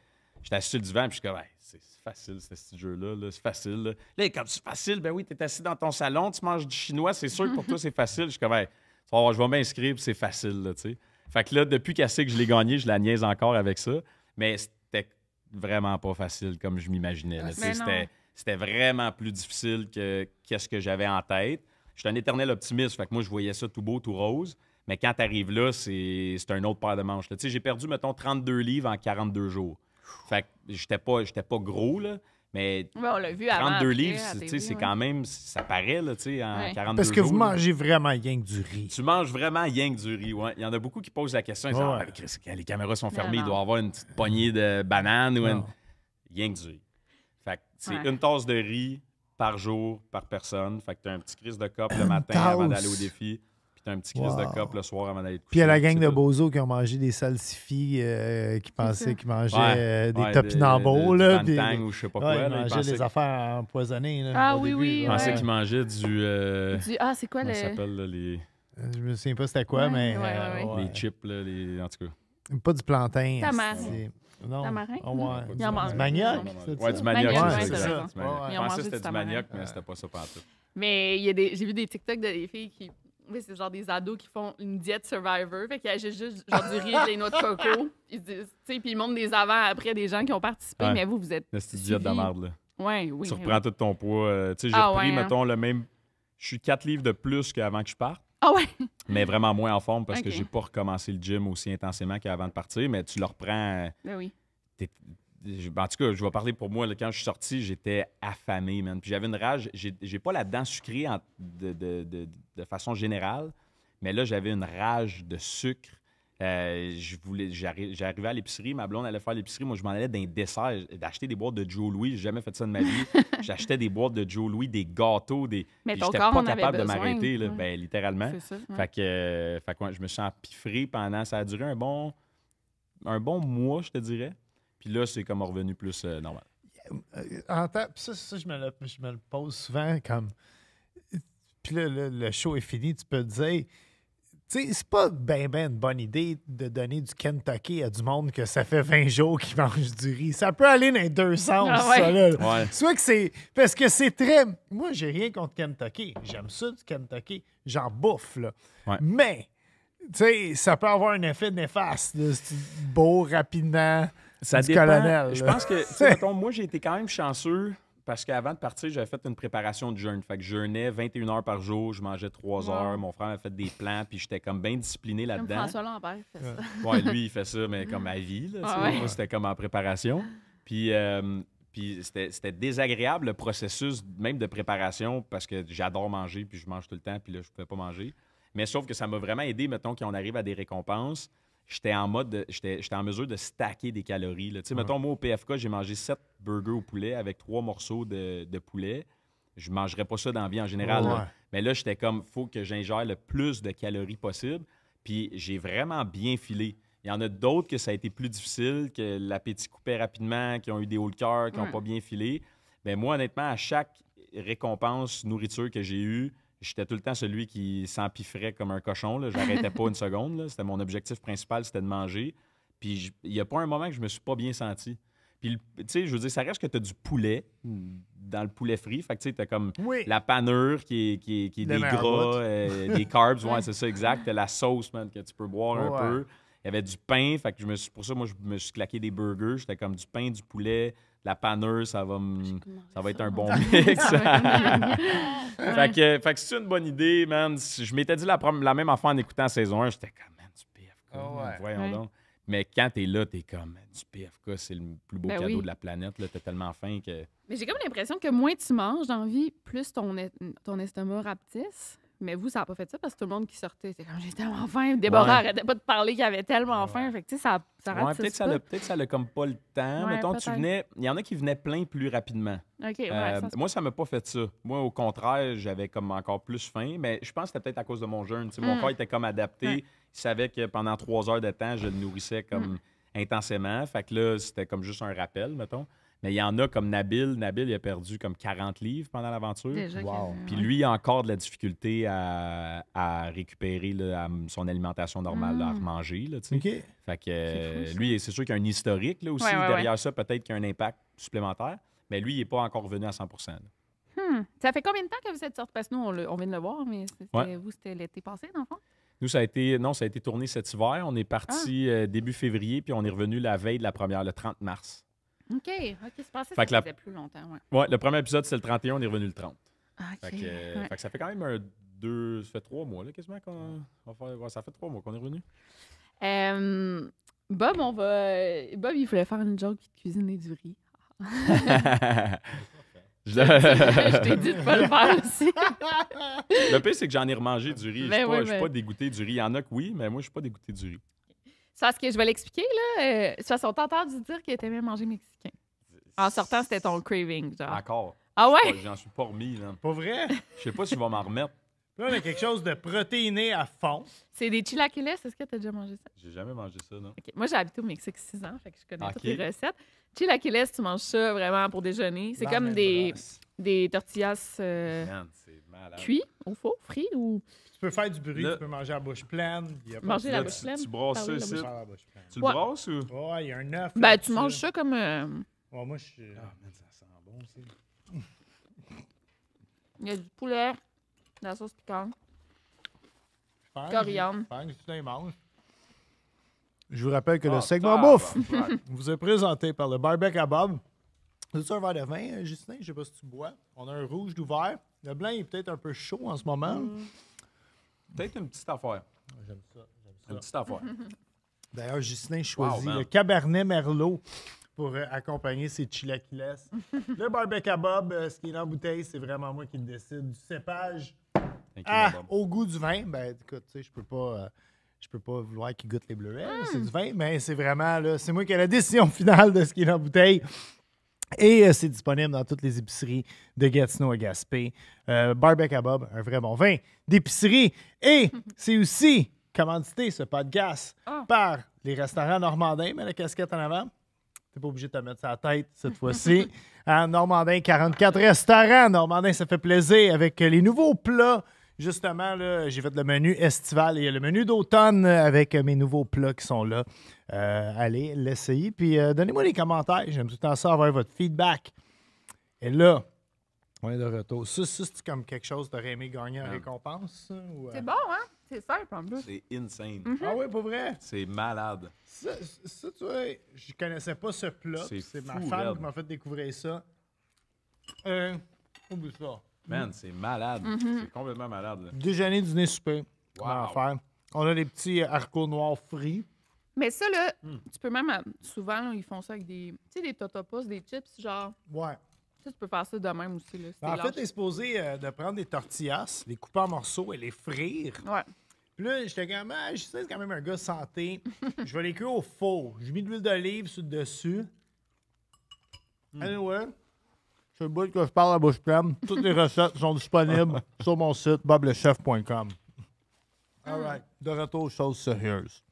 assis sur le divan, puis je suis comme, hey, c'est facile, ce petit jeu-là. Là, c'est facile. Là, comme c'est facile, ben oui, t'es assis dans ton salon, tu manges du chinois, c'est sûr que pour toi, c'est facile. Je suis comme, hey, je vais m'inscrire, puis c'est facile, là, tu sais. Fait que là, depuis qu'elle sait que je l'ai gagné, je la niaise encore avec ça. Mais c'était vraiment pas facile comme je m'imaginais. C'était vraiment plus difficile que qu'est-ce que j'avais en tête. Je suis un éternel optimiste, fait que moi, je voyais ça tout beau, tout rose. Mais quand tu arrives là, c'est un autre paire de manches. Tu sais, j'ai perdu, mettons, 32 livres en 42 jours. Fait que j'étais pas gros, là, mais on l'a vu 32 livres, c'est quand même, ça paraît, là, tu sais, en 42 jours. Parce que vous mangez vraiment rien que du riz. Tu manges vraiment rien que du riz, ouais. Il y en a beaucoup qui posent la question, ils disent, les caméras sont fermées, il doit y avoir une petite poignée de bananes ou rien que du riz. Fait que c'est une tasse de riz par jour, par personne. Fait que tu as un petit crise de cop le matin avant d'aller au défi. Puis tu as un petit crise de cop le soir avant d'aller te coucher. Puis il y a la gang de bozos qui ont mangé des salsifis, qui pensaient qu'ils mangeaient des topinambours. Du Van-Tang ou je sais pas quoi. Ils mangeaient des affaires empoisonnées. Là, au début. Ils pensaient qu'ils mangeaient du... c'est quoi ça s'appelle, là, les... Je me souviens pas c'était quoi, mais... Les chips, là, en tout cas. Pas du plantain. Non. Tamarin? Du manioc? Ouais, du manioc, c'est ça. Je pensais que c'était du manioc, mais c'était pas ça pantoute. Mais j'ai vu des TikTok de filles qui... c'est genre des ados qui font une diète Survivor. Fait qu'ils achètent juste genre du riz et des noix de coco. Puis ils montrent des avant-après des gens qui ont participé. Mais vous êtes... C'est une diète de merde, là. Oui. Tu reprends tout ton poids. Tu sais, j'ai repris, mettons, le même... Je suis 4 livres de plus qu'avant que je parte. Ah ouais? Mais vraiment moins en forme parce que j'ai pas recommencé le gym aussi intensément qu'avant de partir. Mais tu le reprends... Ben oui. En tout cas, je vais parler pour moi. Là, quand je suis sorti, j'étais affamé, man. Puis j'avais une rage. J'ai pas la dent sucrée de façon générale, mais là, j'avais une rage de sucre. J'arrivais à l'épicerie, ma blonde allait faire l'épicerie. Moi, je m'en allais d'un dessert, d'acheter des boîtes de Joe Louis. J'ai jamais fait ça de ma vie. J'achetais des boîtes de Joe Louis, des gâteaux, Mais j'étais pas capable de m'arrêter, là, ben, littéralement. C'est ça. Fait que je me suis empiffré pendant... Ça a duré un bon mois, je te dirais. Puis là, c'est comme revenu plus normal. Ça, je me le pose souvent comme... Puis là, le show est fini, tu peux te dire... Tu sais, c'est pas ben une bonne idée de donner du Kentucky à du monde que ça fait 20 jours qu'ils mangent du riz. Ça peut aller dans les deux sens, ça, là. Ouais. Soit que c'est... Parce que c'est très... Moi, j'ai rien contre Kentucky. J'aime ça, du Kentucky. J'en bouffe, là. Ouais. Mais, tu sais, ça peut avoir un effet néfaste. C'est beau, rapidement... Ça dépend. Je pense que, mettons, moi, j'ai été quand même chanceux parce qu'avant de partir, j'avais fait une préparation de jeûne. Fait que je jeûnais 21 heures par jour, je mangeais 3 heures. Mon frère m'a fait des plans, puis j'étais comme bien discipliné Comme là-dedans. François Lambert fait ça. Ouais, lui, il fait ça, mais comme à vie. Là, Moi, c'était comme en préparation. Puis c'était désagréable, le processus même de préparation, parce que j'adore manger, puis je mange tout le temps, puis là, je ne pouvais pas manger. Mais sauf que ça m'a vraiment aidé, mettons, quand on arrive à des récompenses. J'étais en mesure de stacker des calories. Là. Mettons, moi, au PFK, j'ai mangé 7 burgers au poulet avec 3 morceaux de poulet. Je ne mangerais pas ça dans la vie en général. Là. Mais là, j'étais comme, il faut que j'ingère le plus de calories possible. Puis j'ai vraiment bien filé. Il y en a d'autres que ça a été plus difficile, que l'appétit coupait rapidement, qui ont eu des hauts de cœur, qui n'ont pas bien filé. Mais moi, honnêtement, à chaque récompense nourriture que j'ai eue, j'étais tout le temps celui qui s'empiffrait comme un cochon. Je n'arrêtais pas une seconde. Là. C'était mon objectif principal, c'était de manger. Puis il n'y a pas un moment que je me suis pas bien senti. Puis, tu sais, je veux dire, ça reste que tu as du poulet dans le poulet frit. Fait que, tu sais, tu as comme la panure qui est des gras, des carbs. Ouais, c'est ça, exact. Tu as la sauce, man, que tu peux boire un peu. Il y avait du pain. Fait que pour ça, moi, je me suis claqué des burgers. J'étais comme du pain, du poulet, la panure, ça va être un bon mix. Fait que c'est une bonne idée, man. Je m'étais dit la même affaire en écoutant la saison 1. J'étais comme, man, du PFK. Voyons donc. Mais quand t'es là, t'es comme, du PFK, c'est le plus beau cadeau de la planète. T'es tellement faim que... Mais j'ai comme l'impression que moins tu manges dans la vie, plus ton estomac rapetisse. Mais vous, ça n'a pas fait ça parce que tout le monde qui sortait, c'était comme, j'ai tellement faim. Déborah arrêtait pas de parler qu'il avait tellement faim. Fait que, tu sais, ça ratisse pas. Peut-être que ça n'a comme pas le temps. Mettons, il y en a qui venaient plein plus rapidement. Moi, ça m'a pas fait ça. Moi, au contraire, j'avais comme encore plus faim. Mais je pense que c'était peut-être à cause de mon jeûne. Mon corps était comme adapté. Il savait que pendant 3 heures de temps, je le nourrissais comme intensément. Fait que là, c'était comme juste un rappel, mettons. Mais il y en a comme Nabil. Nabil, il a perdu comme 40 livres pendant l'aventure. Puis lui, il a encore de la difficulté à récupérer là, son alimentation normale, à remanger. Là, fait que lui, c'est sûr qu'il y a un historique là, aussi. Derrière ça, peut-être qu'il y a un impact supplémentaire. Mais lui, il n'est pas encore revenu à 100%. Ça fait combien de temps que vous êtes sortis? Parce que nous, on vient de le voir, mais c'était l'été passé, dans le fond? Nous, ça a été tourné cet hiver. On est parti début février, puis on est revenu la veille de la première, le 30 mars. OK, c'est passé, ça faisait plus longtemps. Ouais, le premier épisode, c'est le 31, on est revenu le 30. OK. Fait que ça fait quand même ça fait 3 mois, là, quasiment, ça fait 3 mois qu'on est revenu. Bob, il voulait faire une joke de cuisiner du riz. Je t'ai dit de pas le faire aussi. Le pire, c'est que j'en ai remangé du riz. Je suis pas dégoûté du riz. Il y en a que oui, mais moi, je suis pas dégoûté du riz. C'est parce que je vais l'expliquer, là. C'est parce qu'on t'a entendu dire que t'aimais manger mexicain. En sortant, c'était ton craving, genre. Encore. Ah ouais? J'en suis pas remis, là. Pas vrai? Je sais pas si je vais m'en remettre. Là, on a quelque chose de protéiné à fond. C'est des chilaquiles. Est-ce que t'as déjà mangé ça? J'ai jamais mangé ça, non. Okay. Moi, j'ai habité au Mexique 6 ans, fait que je connais toutes les recettes. Chilaquiles, tu manges ça vraiment pour déjeuner. C'est comme des tortillas cuits au four, frits ou... Tu peux faire du bruit, tu peux manger à bouche pleine. Manger la bouche pleine? Tu brasses ça ici? Tu le brasses ou? Ouais, il y a un œuf. Ben, tu manges ça comme... moi, je suis... Ah, man, ça sent bon, aussi. Il y a du poulet, de la sauce piquante, coriandre. Je vous rappelle que le segment bouffe vous est présenté par le Barbecue à Bob. As-tu un verre de vin, Justin? Je sais pas si tu bois. On a un rouge d'ouvert. Le blanc est peut-être un peu chaud en ce moment. Peut-être une petite affaire. J'aime ça. Une petite affaire. D'ailleurs, Justin choisit le Cabernet Merlot pour accompagner ses chilaquiles. Le Barbecue à Bob, ce qui est dans la bouteille, c'est vraiment moi qui le décide. Du cépage au goût du vin. Ben, écoute, tu sais, je peux pas vouloir qu'il goûte les bleuets. C'est du vin, mais c'est vraiment, là, c'est moi qui ai la décision finale de ce qui est dans la bouteille. Et c'est disponible dans toutes les épiceries de Gatineau à Gaspé. Barbecue à Bob, un vrai bon vin d'épicerie. Et c'est aussi commandité, ce podcast, par les restaurants normandins. Mets la casquette en avant. T'es pas obligé de te mettre ça à la tête cette fois-ci. Normandin, 44 restaurants. Normandin, ça fait plaisir avec les nouveaux plats. Justement, là, j'ai fait le menu estival et il y a le menu d'automne avec mes nouveaux plats qui sont là. Allez l'essayer. Puis donnez-moi des commentaires. J'aime tout le temps ça, avoir votre feedback. Et là, on est de retour. Ça, c'est comme quelque chose que tu aurais aimé gagner en récompense? Ou, C'est bon, hein? C'est simple en plus. C'est insane. Ah oui, pas vrai? C'est malade. Ça, tu vois, je connaissais pas ce plat. C'est ma femme qui m'a fait découvrir ça. Oublie ça. Man, c'est malade. C'est complètement malade. Là. Déjeuner, dîner, souper. Wow. On va en faire. On a des petits haricots noirs frits. Mais ça, là, tu peux même... Souvent, là, ils font ça avec des... Tu sais, des totopos, des chips, genre... Ouais. Ça, tu peux faire ça de même aussi, là. En fait, t'es supposé de prendre des tortillas, les couper en morceaux et les frire. Ouais. Puis là, j'étais quand même, je sais, c'est quand même un gars santé. Je vais les cuire au four. J'ai mis de l'huile d'olive sur le dessus. Anyway, c'est le bout que je parle à la bouche pleine. Toutes les recettes sont disponibles sur mon site boblechef.com. All right. De retour aux choses sérieuses.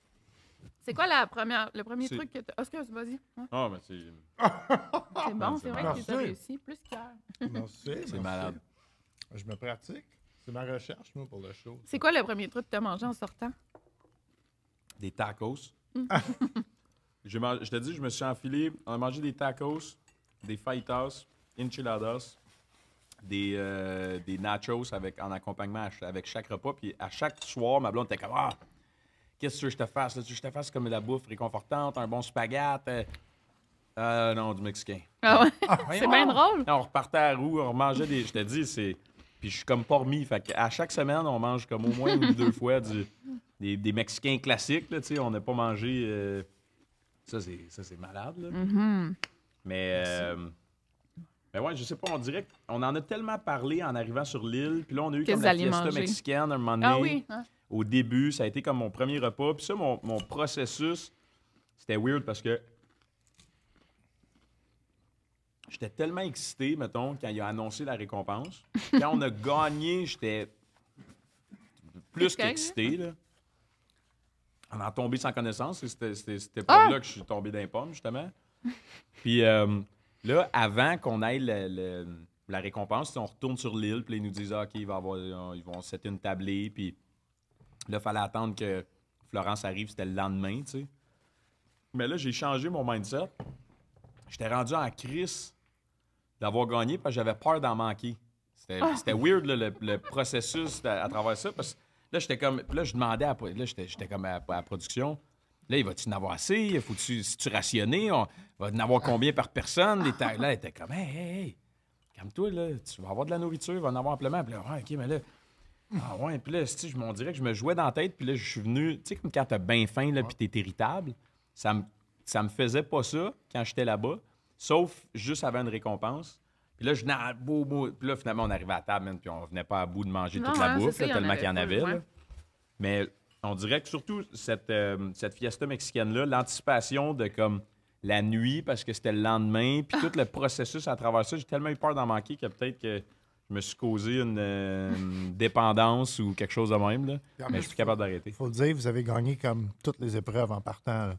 C'est quoi le premier truc que tu... Oscar, vas-y. Ouais. Ah, mais c'est... C'est bon, c'est vrai que Merci. tu as réussi. Plus qu'hier. Merci. C'est malade. Je me pratique. C'est ma recherche, moi, pour le show. C'est quoi le premier truc que tu as mangé en sortant? Des tacos. Je te dis, je me suis enfilé. On a mangé des tacos, des fajitas, enchiladas, des nachos en accompagnement avec chaque repas. Puis à chaque soir, ma blonde était comme « Ah, qu'est-ce que tu veux que je te fasse? Tu veux que je te fasse comme de la bouffe réconfortante, un bon spaghette? Non, du mexicain. Ah ouais? C'est bien drôle. On repartait à la roue, on mangeait des... Je te dis, c'est... Puis je suis comme pas remis. Fait qu'à chaque semaine, on mange comme au moins 1 ou 2 fois des Mexicains classiques. Là, on n'a pas mangé... Ça, c'est malade. Là. Mais ouais, je sais pas, on dirait qu'on en a tellement parlé en arrivant sur l'île. Puis là, on a eu comme la fiesta mexicaine un moment donné. Ah oui? Hein? Au début, ça a été comme mon premier repas. Puis ça, mon processus, c'était weird parce que j'étais tellement excité, mettons, quand il a annoncé la récompense. Quand on a gagné, j'étais plus qu'excité, là. On en tombé sans connaissance. C'était pas là que je suis tombé dans les pommes, justement. Puis là, avant qu'on aille la récompense, on retourne sur l'île, puis ils nous disent OK, ils vont setter une tablée, puis là, il fallait attendre que Florence arrive, c'était le lendemain, tu sais. Mais là, j'ai changé mon mindset. J'étais rendu en crise d'avoir gagné parce que j'avais peur d'en manquer. C'était weird, là, le processus à travers ça, parce que là, j'étais comme... Là, je demandais à... Là, j'étais comme à la production. Là, il va-tu en avoir assez? Si-tu rationner? On va en avoir combien par personne? Là, elle était comme, hey, calme-toi, là. Tu vas avoir de la nourriture, il va en avoir amplement. Puis là, ouais, OK, mais là... Ah ouais, puis là, on dirait que je me jouais dans la tête, puis là, je suis venu... Tu sais, comme quand t'as bien faim, là, puis t'es irritable, ça me faisait pas ça quand j'étais là-bas, sauf juste avant une récompense. Puis là, je venais à bout. Puis là, finalement, on arrivait à table, puis on venait pas à bout de manger toute la bouffe, là, tellement qu'il y en avait. Là. Mais on dirait que surtout cette fiesta mexicaine-là, l'anticipation de comme la nuit, parce que c'était le lendemain, puis tout le processus à travers ça, j'ai tellement eu peur d'en manquer que peut-être que je me suis causé une dépendance ou quelque chose de même. Là. Mais je suis capable d'arrêter. Il faut le dire, vous avez gagné comme toutes les épreuves en partant. Là.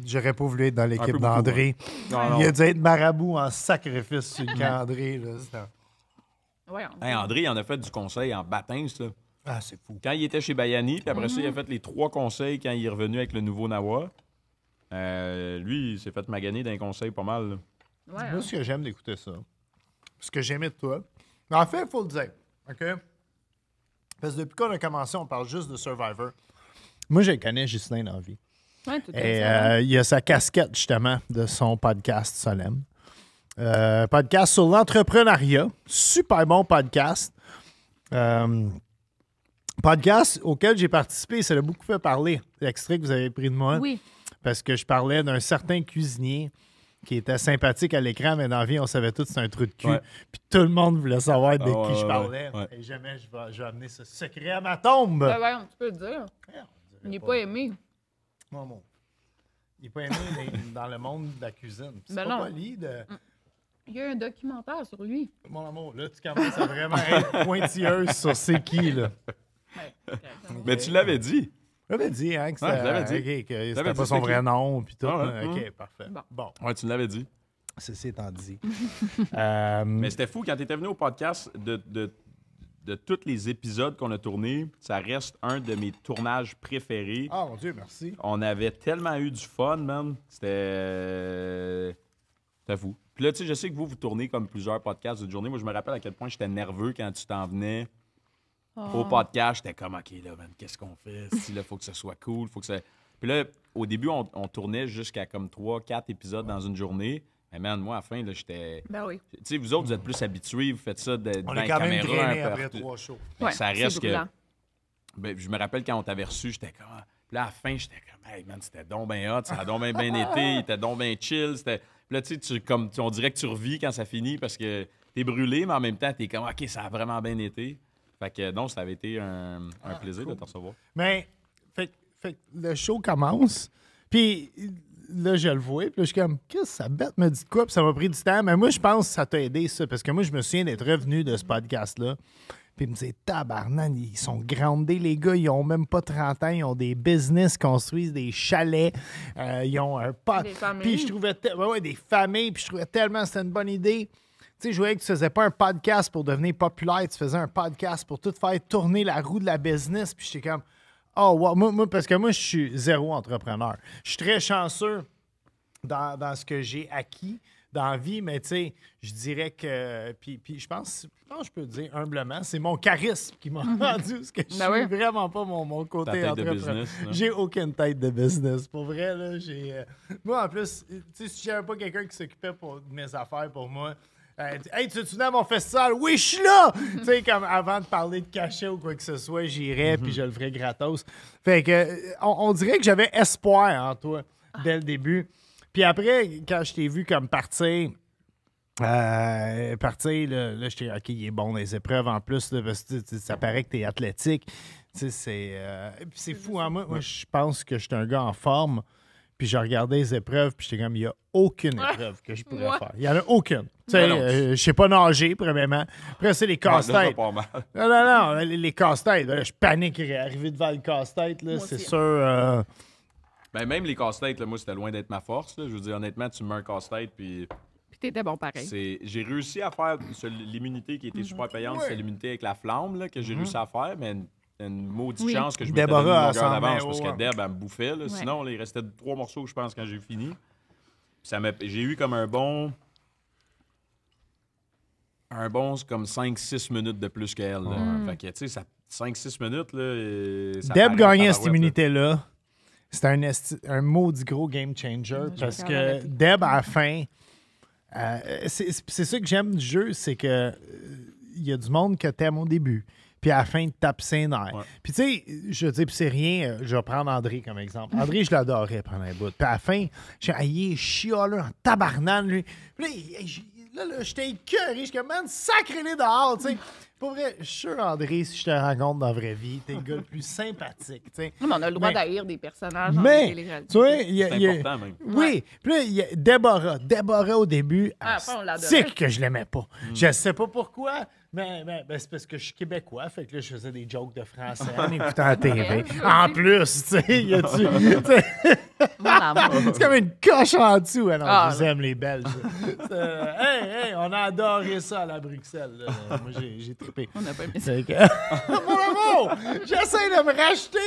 J'aurais pas voulu être dans l'équipe d'André. Hein. Il a dû être marabout en sacrifice sur le camp André. Là, André, il en a fait du conseil en baptême, ça. Ah, c'est fou. Quand il était chez Bayani, puis après ça, il a fait les 3 conseils quand il est revenu avec le nouveau Nawa. Lui, il s'est fait maganer d'un conseil pas mal. Là. Ouais, moi, ce que j'aime d'écouter ça, ce que j'aimais de toi, mais en fait, il faut le dire, OK? Parce que depuis qu'on a commencé, on parle juste de Survivor. Moi, je connais Ghislain dans la vie. Ouais, tout et il y a sa casquette, justement, de son podcast Solem. Podcast sur l'entrepreneuriat. Super bon podcast. Podcast auquel j'ai participé. Ça l'a beaucoup fait parler, l'extrait que vous avez pris de moi. Oui. Parce que je parlais d'un certain cuisinier qui était sympathique à l'écran, mais dans la vie, on savait tous que c'était un trou de cul. Ouais. Puis tout le monde voulait savoir de qui je parlais. Ouais. Et jamais je vais amener ce secret à ma tombe. Ouais, tu peux le dire. Il n'est pas aimé. Non. Il n'est pas aimé dans le monde de la cuisine. C'est pas poli de... Il y a un documentaire sur lui. Mon amour, là, tu commences à vraiment être pointilleuse sur c'est qui, là. Mais tu l'avais dit. J'avais dit, hein, que c'était pas son vrai nom, puis tout. OK, parfait. Bon. Ouais, tu l'avais dit. Ceci étant dit. Mais c'était fou, quand tu étais venu au podcast, de tous les épisodes qu'on a tournés, ça reste un de mes tournages préférés. Ah, mon Dieu, merci. On avait tellement eu du fun, man. C'était fou. Puis là, tu sais, je sais que vous tournez comme plusieurs podcasts d'une journée. Moi, je me rappelle à quel point j'étais nerveux quand tu t'en venais au podcast. J'étais comme, OK, là, man, qu'est-ce qu'on fait? Il faut que ce soit cool. Faut que ça... Puis là, au début, on tournait jusqu'à comme 3-4 épisodes dans une journée. Hey man, moi, à la fin, là, j'étais... Ben oui. Tu sais, vous autres, vous êtes plus habitués, vous faites ça devant On la est quand même caméra drainé un peu après partout. 3 shows. Mais ça reste que... brûlant. Ben, je me rappelle quand on t'avait reçu, j'étais comme... Puis là, à la fin, j'étais comme, hey man, c'était donc bien hot, ça a donc bien été, il était donc bien chill. Puis là, tu sais, on dirait que tu revis quand ça finit parce que t'es brûlé, mais en même temps, t'es comme, OK, ça a vraiment bien été. Fait que donc, ça avait été un plaisir cool. de te recevoir. Mais, fait que le show commence, puis là, je le vois, puis là, je suis comme, qu'est-ce que ça bête me dit de quoi? Puis ça m'a pris du temps, mais moi, je pense que ça t'a aidé, ça, parce que moi, je me souviens d'être revenu de ce podcast-là. Puis il me disait, tabarnan, ils sont groundés, les gars, ils ont même pas 30 ans, ils ont des business, construisent des chalets, ils ont un pot. Des familles. Puis je trouvais, des familles, puis je trouvais tellement que c'était une bonne idée. Tu sais, je voyais que tu faisais pas un podcast pour devenir populaire, tu faisais un podcast pour tout faire tourner la roue de la business, puis j'étais comme, oh, wow. Moi, parce que moi, je suis zéro entrepreneur. Je suis très chanceux dans ce que j'ai acquis dans la vie, mais tu sais, je dirais que, puis je pense, je peux le dire humblement, c'est mon charisme qui m'a rendu ce que je Ben oui. suis vraiment pas mon côté Ta tête de entrepreneur. business, non? J'ai aucune tête de business. Pour vrai, là, j'ai... moi, en plus, tu sais, si j'avais pas quelqu'un qui s'occupait de mes affaires pour moi, hey, tu venais à mon festival? Oui, je suis là! Tu sais, comme avant de parler de cachet ou quoi que ce soit, j'irais puis je le ferais gratos. Fait que, on dirait que j'avais espoir en toi dès le début. Puis après, quand je t'ai vu comme partir, là, j'étais OK, il est bon dans les épreuves en plus, là, parce que ça paraît que t'es athlétique. Tu sais, c'est fou, hein? Moi, je pense que je suis un gars en forme. Puis je regardais les épreuves, puis j'étais comme, il n'y a aucune épreuve que je pourrais faire. Il n'y en a aucune. Tu sais, je sais pas nager, premièrement. Après, c'est les casse-têtes. Pas mal. Non, les casse-têtes. Là, je panique arriver devant le casse-tête, là, c'est sûr. Ben, même les casse-têtes, là, moi, c'était loin d'être ma force. Là. Je veux dire, honnêtement, tu me mets un casse-tête, puis Puis t'étais bon pareil. j'ai réussi à faire l'immunité qui était super payante. C'est l'immunité avec la flamme là, que j'ai réussi à faire, mais une maudite chance que je me donné une Déborah, longueur elle d'avance s'en parce met, que Deb, elle me bouffait. Là. Sinon, là, il restait 3 morceaux, je pense, quand j'ai fini. Puis j'ai eu comme un bon comme 5-6 minutes de plus qu'elle. Là. Fait que, tu sais, 5-6 minutes, là, ça Deb paraît gagnait en cette tabarouette, là. immunité-là. C'était un maudit gros game changer parce que Deb, à la fin, c'est ça que j'aime du jeu, c'est que il y a du monde que t'aimes au début. Puis à la fin, il te tape ses nerfs. Ouais. Puis tu sais, je dis, puis c'est rien, je vais prendre André comme exemple. André, je l'adorais pendant un bout. Puis à la fin, je suis il est chialeux en tabarnane, lui. Puis là, j'étais écœuré. Je suis comme, man, sacré-les dehors, tu sais. Pour vrai, je suis sûr, André, si je te rencontre dans la vraie vie, t'es le gars le plus sympathique, tu sais. Non, mais on a le droit d'haïr des personnages en Mais, télé-réalité. tu vois, C'est important, même. oui, puis là, il y a Déborah. Déborah, au début, après, on l'adorait. c'est que je l'aimais pas. Je sais pas pourquoi, mais c'est parce que je suis québécois, fait que là, je faisais des jokes de français en écoutant la TV. En plus, tu sais, y a-tu... c'est comme une coche en dessous. Ah non, je vous aime, les Belges. Hey, on a adoré ça à la Bruxelles. Là. Moi, j'ai trippé. On n'a pas aimé ça. Mon amour, j'essaie de me racheter.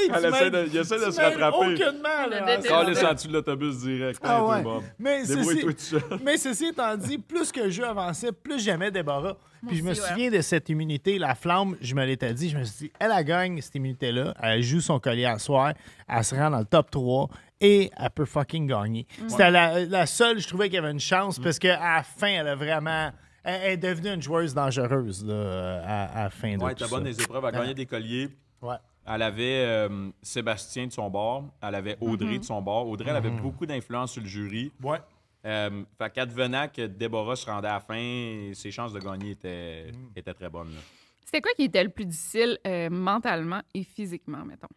Il essaie de se rattraper. Aucunement, là. déteste. Calisse en dessous de l'autobus direct. Ah Hey, ouais. tout le monde. Mais Débrouille-toi tout seul. ceci étant dit, plus que le jeu avançait, plus j'aimais Déborah. Puis je me aussi, ouais. souviens de cette immunité, la flamme, je me l'étais dit, je me suis dit, elle gagne cette immunité-là, elle joue son collier à soir, elle se rend dans le top 3 et elle peut fucking gagner. C'était la seule, je trouvais qu'il y avait une chance parce qu'à la fin, elle a vraiment... Elle est devenue une joueuse dangereuse là, à la fin de Ouais, tout t'as bonne ça. des épreuves, elle gagnait des colliers. Ouais. Elle avait Sébastien de son bord, elle avait Audrey de son bord. Audrey, elle avait beaucoup d'influence sur le jury. Ouais. Fait qu'advenant que Déborah se rendait à la fin, ses chances de gagner étaient très bonnes. Là. C'était quoi qui était le plus difficile mentalement et physiquement, mettons?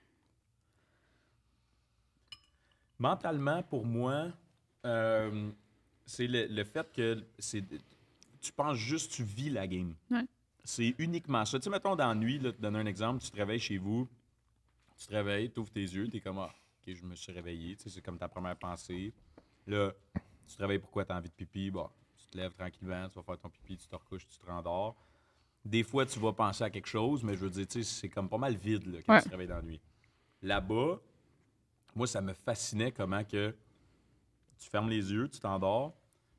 Mentalement, pour moi, c'est le fait que tu penses juste, tu vis la game. Ouais. C'est uniquement ça. Tu sais, mettons, dans la nuit, là, te donner un exemple, tu te réveilles chez vous, tu te réveilles, tu ouvres tes yeux, tu es comme, OK, je me suis réveillé. Tu sais, c'est comme ta première pensée. Là, tu te réveilles, pourquoi tu as envie de pipi? Bon, tu te lèves tranquillement, tu vas faire ton pipi, tu te recouches, tu te rendors. Des fois, tu vas penser à quelque chose, mais je veux dire, tu sais, c'est comme pas mal vide là, quand tu te réveilles dans la nuit. Là-bas, moi, ça me fascinait comment que tu fermes les yeux, tu t'endors.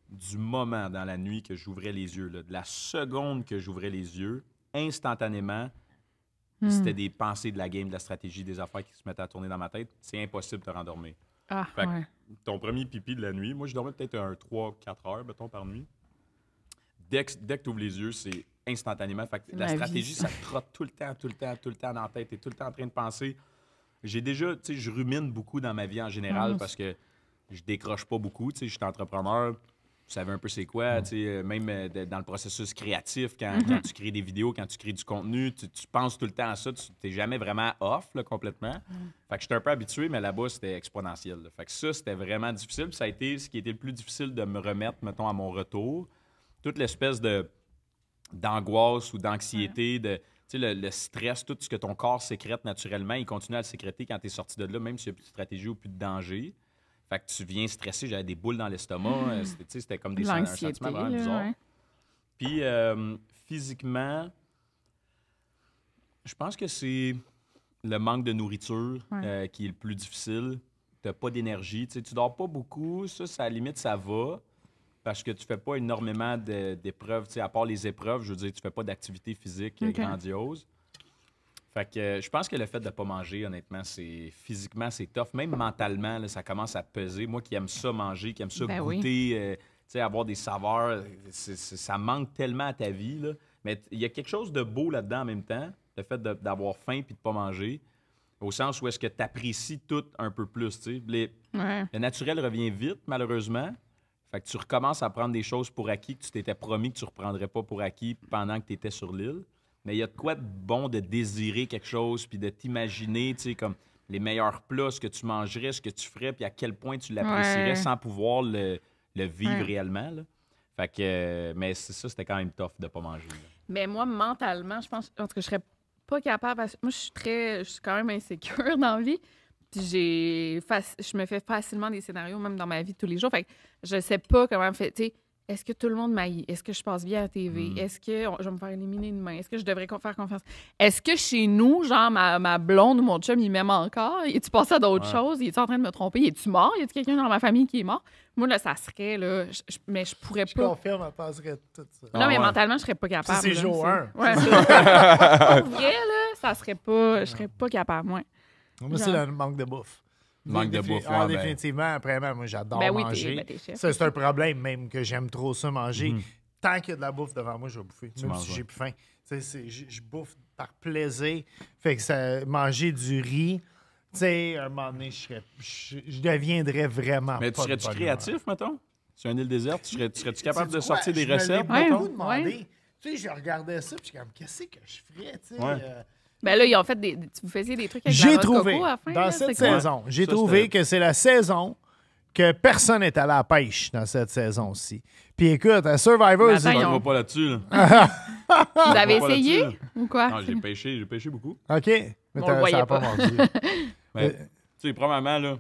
Du moment dans la nuit que j'ouvrais les yeux, là, de la seconde que j'ouvrais les yeux, instantanément, c'était des pensées de la game, de la stratégie, des affaires qui se mettaient à tourner dans ma tête. C'est impossible de te rendormir. Ah, Fait que ouais. ton premier pipi de la nuit, moi, je dormais peut-être un 3-4 heures, mettons, par nuit. Dès que tu ouvres les yeux, c'est instantanément. Fait que C'est la ma stratégie, vie, ça te trotte tout le temps dans la tête. Tu es tout le temps en train de penser. J'ai déjà, tu sais, je rumine beaucoup dans ma vie en général parce que je décroche pas beaucoup. Tu sais, je suis entrepreneur. Vous savez un peu c'est quoi, tu sais, même dans le processus créatif, quand tu crées des vidéos, quand tu crées du contenu, tu penses tout le temps à ça, tu n'es jamais vraiment off là, complètement. Fait que j'étais un peu habitué, mais là-bas, c'était exponentiel. Là. Fait que ça, c'était vraiment difficile. Puis ça a été ce qui était le plus difficile de me remettre, mettons, à mon retour. Toute l'espèce d'angoisse ou d'anxiété, de tu sais, le stress, tout ce que ton corps sécrète naturellement, il continue à le sécréter quand tu es sorti de là, même s'il n'y a plus de stratégie ou plus de danger. Fait que tu viens stressé, j'avais des boules dans l'estomac. C'était comme un sentiment vraiment bizarre. Ouais. Puis physiquement, je pense que c'est le manque de nourriture qui est le plus difficile. Tu n'as pas d'énergie. Tu dors pas beaucoup. Ça, à la limite, ça va. Parce que tu fais pas énormément d'épreuves. À part les épreuves, je veux dire, tu fais pas d'activité physique grandiose. Fait que je pense que le fait de ne pas manger, honnêtement, physiquement, c'est tough. Même mentalement, là, ça commence à peser. Moi qui aime ça manger, qui aime ça goûter, avoir des saveurs, ça manque tellement à ta vie. Là. Mais il y a quelque chose de beau là-dedans en même temps, le fait d'avoir faim et de ne pas manger, au sens où est-ce que tu apprécies tout un peu plus. Le naturel revient vite, malheureusement. Fait que tu recommences à prendre des choses pour acquis que tu t'étais promis que tu ne reprendrais pas pour acquis pendant que tu étais sur l'île. Mais il y a de quoi de bon de désirer quelque chose, puis de t'imaginer, tu sais, comme les meilleurs plats, ce que tu mangerais, ce que tu ferais, puis à quel point tu l'apprécierais sans pouvoir le vivre réellement. Là. Fait que, mais c'est ça, c'était quand même tough de ne pas manger. Là. Mais moi, mentalement, je pense, en tout cas, je serais pas capable. Parce que moi, je suis quand même insécure dans la vie. Puis je me fais facilement des scénarios, même dans ma vie de tous les jours. Fait que je sais pas comment faire. Tu sais, est-ce que tout le monde m'haït? Est-ce que je passe bien à la TV? Est-ce que je vais me faire éliminer demain? Est-ce que je devrais faire confiance? Est-ce que chez nous, genre, ma blonde ou mon chum, il m'aime encore? Es-tu passé à d'autres choses? Il est en train de me tromper? Es-tu mort? Y a-tu quelqu'un dans ma famille qui est mort? Moi, là, ça serait, là, mais je pourrais pas. Je confirme, elle passerait tout ça. Non, mais mentalement, je serais pas capable. C'est jour 1. Ouais. Pour vrai, là, ça serait pas. Je serais pas capable, moi. Moi, c'est le manque de bouffe. Manque de bouffe, définitivement. Après, moi, j'adore manger. T'es chef. Ça, c'est un problème même que j'aime trop ça manger. Tant qu'il y a de la bouffe devant moi, je vais bouffer. Même si j'ai plus faim. Je bouffe par plaisir. Fait que manger du riz, tu sais, à un moment donné, je deviendrais vraiment mais pas tu serais-tu créatif, mettons? Sur une île déserte, serais-tu capable de quoi? sortir des Je me l'ai recettes, beaucoup mettons? demandé. Tu sais, je regardais ça, puis je suis comme, qu'est-ce que je ferais, tu sais? Ben là, ils ont fait vous faisiez des trucs avec J'ai la noix de trouvé, coco à la fin, dans là, cette c'est quoi? saison, j'ai trouvé que c'est la saison que personne n'est allé à la pêche dans cette saison-ci. Puis écoute, à Survivor... Mais attends, On va pas là-dessus, là. Vous avez On va pas essayé là-dessus, ou quoi? Non, j'ai pêché beaucoup. OK, mais On le ça voyait n'a pas pas. mordu. Mais, tu sais, premièrement, là,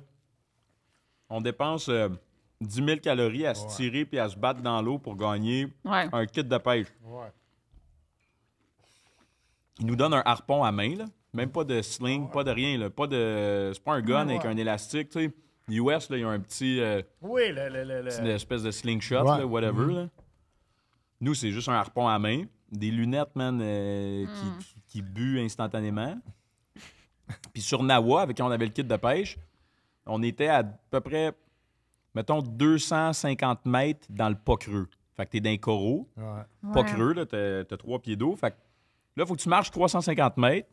on dépense 10 000 calories à se tirer puis à se battre dans l'eau pour gagner un kit de pêche. Ouais. Ils nous donnent un harpon à main, là. Même pas de sling, pas de rien. Là. C'est pas un gun avec un élastique. Tu sais. US, là, ils ont un petit. Oui, une espèce de slingshot, là, whatever. Là. Nous, c'est juste un harpon à main. Des lunettes, man, qui buent instantanément. Puis sur Nawa, avec qui on avait le kit de pêche, on était à peu près, mettons, 250 mètres dans le pas creux. Fait que t'es dans un coraux. Pas creux, là, t'as 3 pieds d'eau. Fait que là, il faut que tu marches 350 mètres.